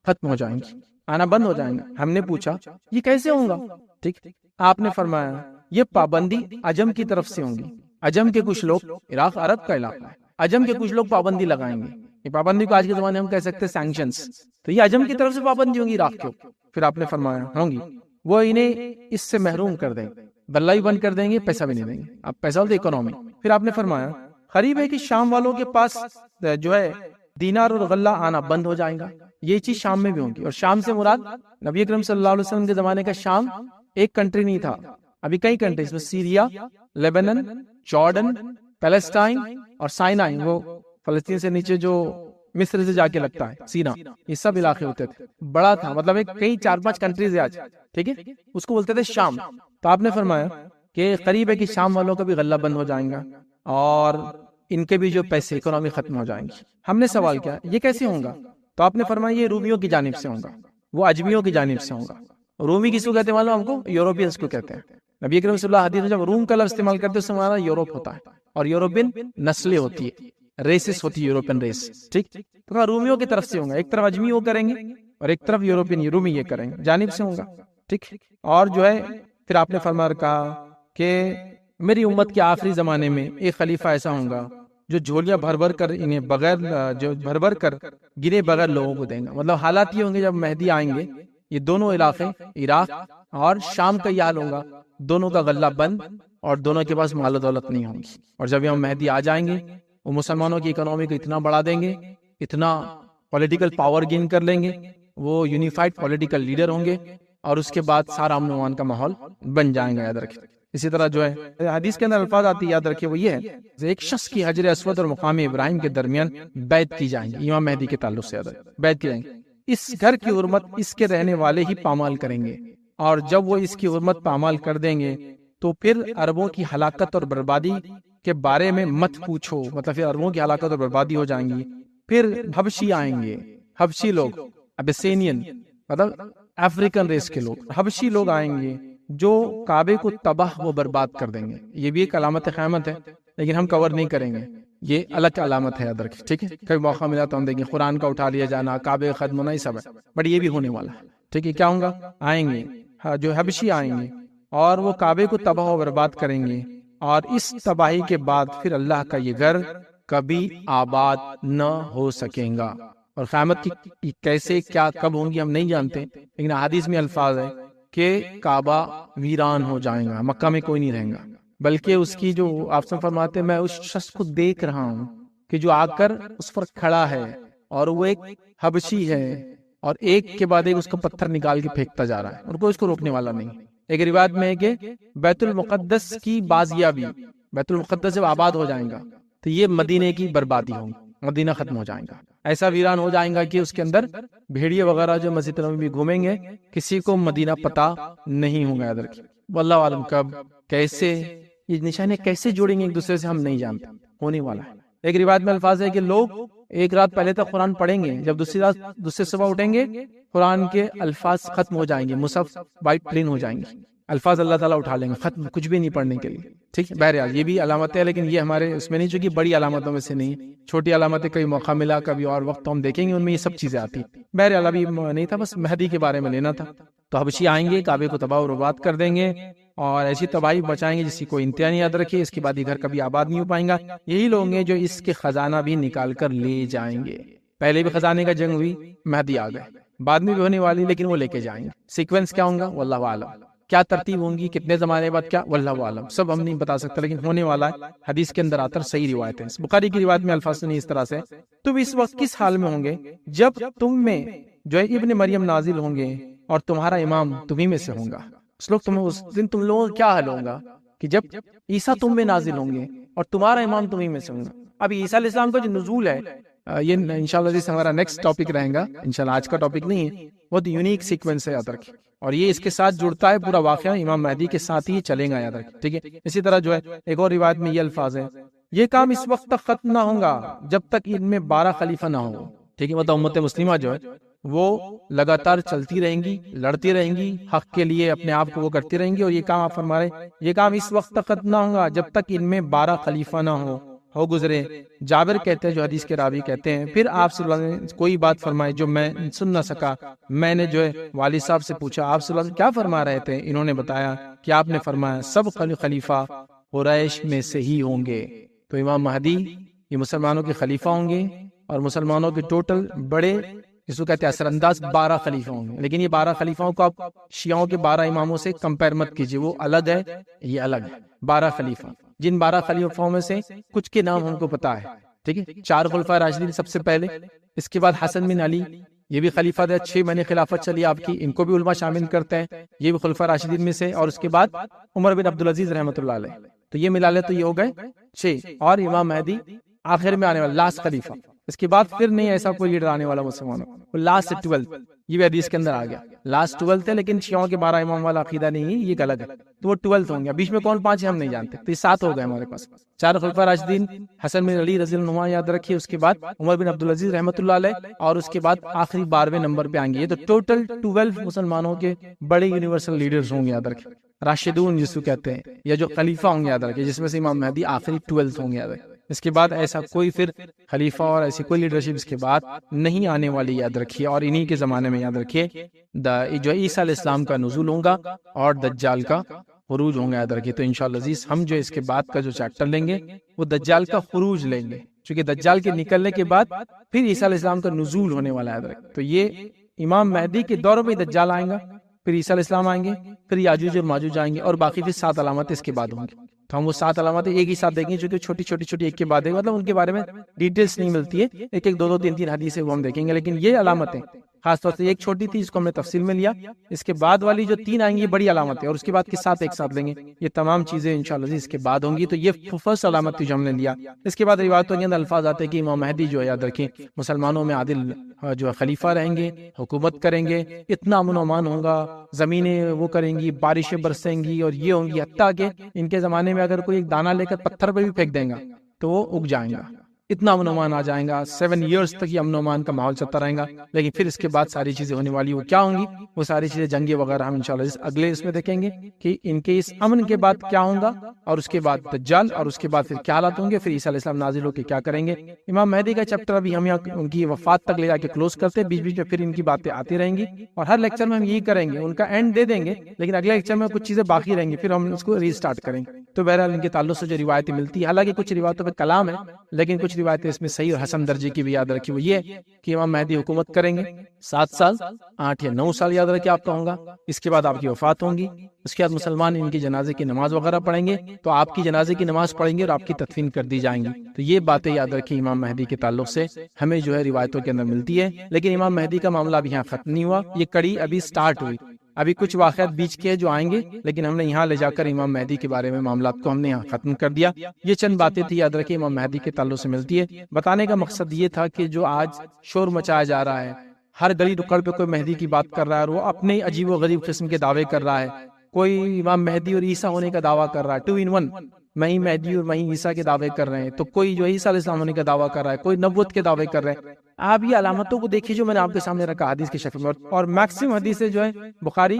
ختم ہو جائیں گی، آنا بند ہو جائیں گا. ہم نے پوچھا یہ کیسے ہوگا؟ ٹھیک، آپ نے فرمایا یہ پابندی عجم کی طرف سے ہوں گی. عجم کے کچھ لوگ، عراق عرب کا علاقہ ہے، عجم کے کچھ لوگ پابندی لگائیں گے. یہ پابندی کو آج کے زمانے میں ہم کہہ سکتے ہیں سینکشنز. تو یہ عجم کی طرف سے پابندی ہوں گی عراق کے اوپر. پھر آپ نے فرمایا ہوں گی، وہ انہیں اس سے محروم کر دیں گے، غلہ بھی بند کر دیں گے، پیسہ بھی نہیں دیں گے. اب پیسہ ہوتا اکنومی. پھر آپ نے فرمایا قریب ہے کہ شام والوں کے پاس جو ہے دینار اور غلہ آنا بند ہو جائے گا. یہ چیز شام میں بھی ہوگی. اور شام سے مراد نبی اکرم صلی اللہ علیہ وسلم کے زمانے کا شام ایک کنٹری نہیں تھا، ابھی کئی کنٹریز میں سیریا، لیبنن، جارڈن، پیلسٹائن اور سائنائی، وہ فلسطین سے نیچے جو مصر سے جا کے لگتا ہے سینا، یہ سب علاقے ہوتے تھے. بڑا تھا، مطلب ایک کئی 4-5 کنٹریز ہے آج، ٹھیک ہے، اس کو بولتے تھے شام. تو آپ نے فرمایا کہ قریب ہے کہ شام والوں کا بھی غلہ بند ہو جائیں گا اور ان کے بھی جو پیسے اکنومی ختم ہو جائیں گی. ہم نے سوال کیا یہ کیسے ہوگا؟ تو آپ نے فرمایا یہ رومیوں کی جانب سے ہوگا، وہ اجمیوں کی جانب سے ہوگا. رومی کس کو کہتے ہیں معلوم ہم کو؟ یوروپینس کو کہتے ہیں. نبی اکرم صلی اللہ علیہ وسلم حدیث میں جب روم کا لفظ استعمال کرتے ہیں اس سے ہمارا یوروپ ہوتا ہے، اور یوروپین نسلیں ہوتی ہے، ریسز ہوتی ہے، یوروپین ریس. ٹھیک، تو کہا رومیوں کی طرف سے ہوگا. ایک طرف اجمی وہ کریں گے اور ایک طرف یوروپین رومی یہ کریں گے، جانب سے ہوگا. ٹھیک، اور جو ہے پھر آپ نے فرمایا کہا کہ میری امت کے آخری زمانے میں ایک خلیفہ ایسا ہوگا جو جھولیاں بھر بھر کر انہیں بغیر جو بھر بھر کر گرے بغیر لوگوں کو دیں گا. مطلب حالات یہ ہوں گے جب مہدی آئیں گے، یہ دونوں علاقے عراق اور شام کا یہ حال ہوگا، دونوں کا غلہ بند اور دونوں کے پاس مال و دولت نہیں ہوگی. اور جب یہ مہدی آ جائیں گے وہ مسلمانوں کی اکنومی کو اتنا بڑھا دیں گے، اتنا پولیٹیکل پاور گین کر لیں گے، وہ یونیفائڈ پولیٹیکل لیڈر ہوں گے، اور اس کے بعد سارا امن و امان کا ماحول بن جائے گا. یاد رکھیں. اسی طرح جو ہے حدیث کے اندر الفاظ آتی ہے، یاد رکھیں، وہ یہ ہے ایک شخص کی حجر اسود اور مقام ابراہیم کے درمیان بیعت کی جائیں گی. امام مہدی کے تعلق سے بیعت کی جائیں گی. اس گھر کی حرمت اس کے رہنے والے ہی پامال کریں گے، اور جب وہ اس کی حرمت پامال کر دیں گے تو پھر عربوں کی ہلاکت اور بربادی کے بارے میں مت پوچھو. مطلب پھر عربوں کی ہلاکت اور بربادی ہو جائیں گی. پھر حبشی آئیں گے، حبشی لوگ، ابیسینین مطلب افریقن ریس کے لوگ، حبشی لوگ آئیں گے جو کعبے کو تباہ و برباد کر دیں گے. یہ بھی ایک علامت قیامت ہے، لیکن ہم کور نہیں کریں گے، یہ الگ علامت ہے. یاد رکھیں. ٹھیک ہے، کبھی موقع ملا تو ہم دیکھیں قرآن کا اٹھا لیا جانا، کعبے ختم ہونا، یہ سب ہے، بٹ یہ بھی ہونے والا ہے. ٹھیک ہے، کیا ہوں گا؟ آئیں گے جو حبشی آئیں گے اور وہ کعبے کو تباہ و برباد کریں گے، اور اس تباہی کے بعد پھر اللہ کا یہ گھر کبھی آباد نہ ہو سکیں گا. اور قیامت کی کیسے کیا کب ہوں گی ہم نہیں جانتے، لیکن حدیث میں الفاظ ہے کہ کعبہ ویران ہو جائے گا، مکہ میں کوئی نہیں رہے گا، بلکہ اس کی جو آپ سے فرماتے ہیں میں اس شخص کو دیکھ رہا ہوں کہ جو آ کر اس پر کھڑا ہے اور وہ ایک حبشی ہے، اور ایک کے بعد ایک اس کا پتھر نکال کے پھینکتا جا رہا ہے اور کوئی اس کو روکنے والا نہیں. ایک روایت میں ہے کہ بیت المقدس کی بازیابی، بیت المقدس جب آباد ہو جائے گا تو یہ مدینے کی بربادی ہوگی، مدینہ ختم ہو جائے گا، ایسا ویران ہو جائے گا کہ اس کے اندر بھیڑیے وغیرہ جو مسجد نبوی میں گھومیں گے کسی کو مدینہ پتہ نہیں ہوگا. یاد رکھیں. واللہ عالم کب کیسے یہ نشانے کیسے جوڑیں گے ایک دوسرے سے ہم نہیں جانتے، ہونے والا ہے. ایک روایت میں الفاظ ہے کہ لوگ ایک رات پہلے تک قرآن پڑھیں گے، جب دوسری صبح اٹھیں گے قرآن کے الفاظ ختم ہو جائیں گے، مصحف وائٹ پلین ہو جائیں گے، الفاظ اللہ تعالیٰ اٹھا لیں گے، ختم، کچھ بھی نہیں پڑھنے کے لیے. ٹھیک ہے، بہرحال یہ بھی علامت ہے، لیکن یہ ہمارے اس میں نہیں، چونکہ بڑی علامتوں میں سے نہیں، چھوٹی علامتیں کئی موقع ملا کبھی اور وقت تو ہم دیکھیں گے ان میں یہ سب چیزیں آتی. بہرحال ابھی نہیں تھا، بس مہدی کے بارے میں لینا تھا. تو حبشی آئیں گے، کعبے کو تباہ و برباد کر دیں گے اور ایسی تباہی بچائیں گے جس کی کوئی انتہا نہیں. یاد رکھیے، اس کے بعد یہ گھر کبھی آباد نہیں ہو پائیں گا. یہی لوگ ہیں جو اس کے خزانہ بھی نکال کر لے جائیں گے. پہلے بھی خزانے کا جنگ ہوئی، مہدی آ گئے، بعد میں بھی ہونے والی، لیکن وہ لے کے جائیں گے. سیکوینس کیا ہوگا واللہ عالم، کیا ترتیب ہوں گی، کتنے زمانے بعد کیا، واللہ عالم، سب ہم نہیں بتا سکتے، لیکن ہونے والا ہے. حدیث کے اندر آتا ہے، صحیح روایت ہے. بخاری کی روایت میں الفاظ نہیں اس طرح سے، تم اس وقت کس حال میں ہوں گے جب تم میں جو ہے ابن مریم نازل ہوں گے اور تمہارا امام تمہیں میں سے ہوگا. اس دن تم لوگوں کا کیا حال ہوگا کہ جب عیسیٰ تم میں نازل ہوں گے اور تمہارا امام تمہیں میں سے ہوگا. اب عیسیٰ علیہ السلام کا جو نزول ہے یہ انشاءاللہ جس ہمارا نیکسٹ ٹاپک رہے گا، انشاءاللہ آج کا ٹاپک نہیں ہے، بہت یونیک سیکوینس ہے. یاد رکھیں، اور یہ اس کے ساتھ جڑتا ہے پورا واقعہ، امام مہدی کے ساتھ ہی چلے گا. یاد رکھیں. ٹھیک ہے. اسی طرح جو ہے ایک اور روایت میں یہ الفاظ ہیں، یہ کام اس وقت تک ختم نہ ہوگا جب تک ان میں 12 خلیفہ نہ ہو. ٹھیک ہے، مطلب امت مسلمہ جو ہے وہ لگاتار چلتی رہیں گی، لڑتی رہیں گی، حق کے لیے اپنے آپ کو وہ کرتی رہیں گی. اور یہ کام آپ فرما رہے ہیں، یہ کام اس وقت تک ختم نہ ہوگا جب تک ان میں 12 خلیفہ نہ ہو گزرے. جابر کہتے ہیں، جو حدیث کے راوی کہتے ہیں، پھر آپ صلی اللہ علیہ وسلم نے کوئی بات فرمائی جو میں سن نہ سکا. میں نے جو ہے والد صاحب سے پوچھا آپ صلی اللہ علیہ وسلم کیا فرما رہے تھے. انہوں نے بتایا کہ آپ نے فرمایا سب خلیفہ قریش میں سے ہی ہوں گے. تو امام مہدی یہ مسلمانوں کے خلیفہ ہوں گے، اور مسلمانوں کے ٹوٹل بڑے جس کو کہتے ہیں اثر انداز 12 خلیفہ ہوں گے، لیکن یہ 12 خلیفاؤں کو آپ شیعوں کے 12 اماموں سے کمپیئر مت کیجیے، وہ الگ ہے یہ الگ ہے۔ 12 خلیفہ، جن 12 خلیفوں میں سے کچھ کے نام ہم کو پتا ہے، ٹھیک ہے؟ 4 خلفائے راشدین سب سے پہلے، اس کے بعد حسن بن علی، یہ بھی خلیفہ تھے، 6 مہینے خلافت چلی آپ کی، ان کو بھی علماء شامل کرتے ہیں، یہ بھی خلفائے راشدین میں سے، اور اس کے بعد عمر بن عبدالعزیز رحمۃ اللہ علیہ، تو یہ ملا لے تو یہ ہو گئے 6، اور امام مہدی آخر میں آنے والا لاسٹ خلیفہ، اس کے بعد پھر نہیں ایسا کوئی لیڈر آنے والا مسلمانوں، وہ لاسٹ 12، یہ بھی حدیث کے اندر آ گیا، لاسٹ 12 ہے، لیکن شیعوں کے 12 امام والا عقیدہ نہیں ہے، یہ الگ ہے، تو وہ 12 ہوں گے، بیچ میں کون 5 ہے ہم نہیں جانتے، تو یہ 7 ہو گئے ہمارے پاس، 4 خلفائے راشدین، حسن بن علی رضی اللہ عنہ یاد رکھیے، اس کے بعد عمر بن عبدالعزیز رحمۃ اللہ علیہ، اور اس کے بعد آخری 12ویں نمبر پہ آئیں گے، یہ تو ٹوٹل 12 مسلمانوں کے بڑے یونیورسل لیڈرز ہوں گے، یاد رکھیں، راشدون جس کو کہتے ہیں، یا جو خلیفہ ہوں گے یاد رکھیں، جس میں سے امام مہدی آخری 12 ہوں گے، یاد رکھیں، اس کے بعد ایسا کوئی پھر خلیفہ اور ایسی کوئی لیڈرشپ اس کے بعد نہیں آنے والی، یاد رکھیے، اور انہی کے زمانے میں یاد رکھیے جو عیسیٰ علیہ السلام کا نزول ہوگا اور دجال کا خروج ہوں گا، یاد رکھیے۔ تو انشاءاللہ عزیز ہم جو اس کے بعد کا جو چیپٹر لیں گے وہ دجال کا خروج لیں گے، چونکہ دجال کے نکلنے کے بعد پھر عیسیٰ علیہ السلام کا نزول ہونے والا ہے، یاد رکھیے۔ تو یہ امام مہدی کے دور میں دجال آئیں گا، پھر عیسیٰ علیہ السلام آئیں گے، پھر یاجوج اور ماجوج آئیں گے، اور باقی پھر 7 علامات اس کے بعد ہوں گے، تو ہم وہ 7 علامتیں ایک ہی ساتھ دیکھیں گے، جو کہ چھوٹی چھوٹی ایک کے بعد ہے، مطلب ان کے بارے میں ڈیٹیلز نہیں ملتی ہے، ایک 2 3 حدیثیں وہ ہم دیکھیں گے، لیکن یہ علامتیں خاص طور سے ایک چھوٹی تھی، اس کو ہم نے تفصیل میں لیا، اس کے بعد والی جو 3 آئیں گی یہ بڑی علامتیں، اور اس کے بعد کے 7 ایک ساتھ لیں گے، یہ تمام چیزیں انشاءاللہ اس کے بعد ہوں گی۔ تو یہ فرسٹ علامت تھی جو ہم نے لیا۔ اس کے بعد روایتوں کے اندر الفاظ آتے ہیں کہ امام مہدی جو ہے، یاد رکھیں، مسلمانوں میں عادل جو ہے خلیفہ رہیں گے، حکومت کریں گے، اتنا امن و امان ہوگا، زمینیں وہ کریں گی، بارشیں برسیں گی، اور یہ ہوں گی، حتیٰ کہ ان کے زمانے میں اگر کوئی ایک دانہ لے کر پتھر پہ بھی پھینک دیں گا تو وہ اگ جائیں گا، اتنا امن و امان آ جائیں گا، 7 ایئرز تک یہ امن و امان کا ماحول چلتا رہے گا۔ لیکن پھر اس کے بعد ساری چیزیں ہونے والی، وہ کیا ہوں گی؟ وہ ساری چیزیں جنگیں وغیرہ ہم انشاءاللہ اگلے اس میں دیکھیں گے کہ ان کے اس امن کے بعد کیا ہوگا، اور اس کے بعد دجال، اور اس کے بعد پھر کیا حالات ہوں گے، پھر عیسیٰ علیہ السلام نازل ہو کے کیا کریں گے۔ امام مہدی کا چیپٹر ابھی ہم یہاں ان کی وفات تک لے جا کے کلوز کرتے ہیں، بیچ بیچ میں پھر ان کی باتیں آتی رہیں گی، اور ہر لیکچر میں ہم یہی کریں گے، ان کا اینڈ دے دیں گے، لیکن اگلے لیکچر میں کچھ چیزیں باقی رہیں گی، پھر ہم اس کو ری اسٹارٹ کریں گے۔ تو بہرحال ان کے تعلق سے جو روایتیں ملتی ہیں، حالانکہ کچھ روایتوں پہ کلام ہے، لیکن کچھ روایتیں اس میں صحیح اور حسن درجے کی بھی یاد رکھی، وہ یہ کہ امام مہدی حکومت کریں گے 7 سال، 8 یا 9 سال یاد رکھیں آپ کا ہوگا، اس کے بعد آپ کی وفات ہوں گی، اس کے بعد مسلمان ان کی جنازے کی نماز وغیرہ پڑھیں گے، تو آپ کی جنازے کی نماز پڑھیں گے اور آپ کی تدفین کر دی جائیں گی۔ تو یہ باتیں یاد رکھیں امام مہدی کے تعلق سے ہمیں جو ہے روایتوں کے اندر ملتی ہے، لیکن امام مہدی کا معاملہ ابھی یہاں ختم نہیں ہوا، یہ کڑی ابھی سٹارٹ ہوئی، ابھی کچھ واقعات بیچ کے جو آئیں گے، لیکن ہم نے یہاں لے جا کر امام مہدی کے بارے میں معاملات کو ہم نے یہاں ختم کر دیا۔ یہ چند باتیں تھی، یاد رکھیں امام مہدی کے تعلق سے ملتی ہے۔ بتانے کا مقصد یہ تھا کہ جو آج شور مچایا جا رہا ہے، ہر گلی ٹکڑ پہ کوئی مہدی کی بات کر رہا ہے، اور وہ اپنے عجیب و غریب قسم کے دعوے کر رہا ہے، کوئی امام مہدی اور عیسیٰ ہونے کا دعویٰ کر رہا ہے، 2 in 1، میں ہی مہدی اور میں ہی عیسیٰ کے دعوے کر رہے ہیں، تو کوئی جو عیسیٰ علیہ السلام ہونے کا دعویٰ کر رہا ہے، کوئی نبوت کے دعوے کر رہے ہیں۔ آپ یہ علامتوں کو دیکھیے جو میں نے آپ کے سامنے رکھا حدیث کی شکل میں، اور میکسیمم حدیثیں جو ہے بخاری،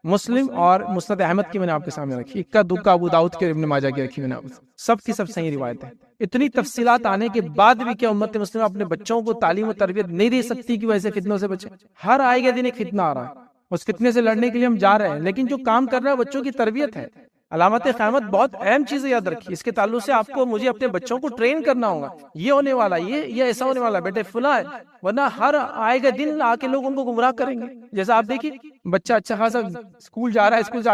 مسلم اور مسند احمد کی میں نے آپ کے سامنے رکھی، اکا دکا ابو داؤد کے، ابن ماجہ کی رکھی میں نے، سب کی سب صحیح روایت ہے۔ اتنی تفصیلات آنے کے بعد بھی کیا امت مسلمہ اپنے بچوں کو تعلیم و تربیت نہیں دے سکتی کہ وہ ایسے فتنوں سے بچے؟ ہر آئے گا دن ایک فتنہ آ رہا ہے، اس فتنے سے لڑنے کے لیے ہم جا رہے ہیں، لیکن جو کام کر رہا ہے بچوں کی تربیت ہے۔ علامت قیامت بہت اہم چیز ہے، یاد رکھیے، اس کے تعلق سے آپ کو مجھے اپنے بچوں کو ٹرین کرنا ہوگا، یہ ہونے والا، یہ ایسا ہونے والا، بیٹے فلاں ہے، ورنہ ہر آئے گا دن آ کے لوگ ان کو گمراہ کریں گے۔ جیسا آپ دیکھیے بچہ اچھا خاصا اسکول جا رہا ہے، اسکول سے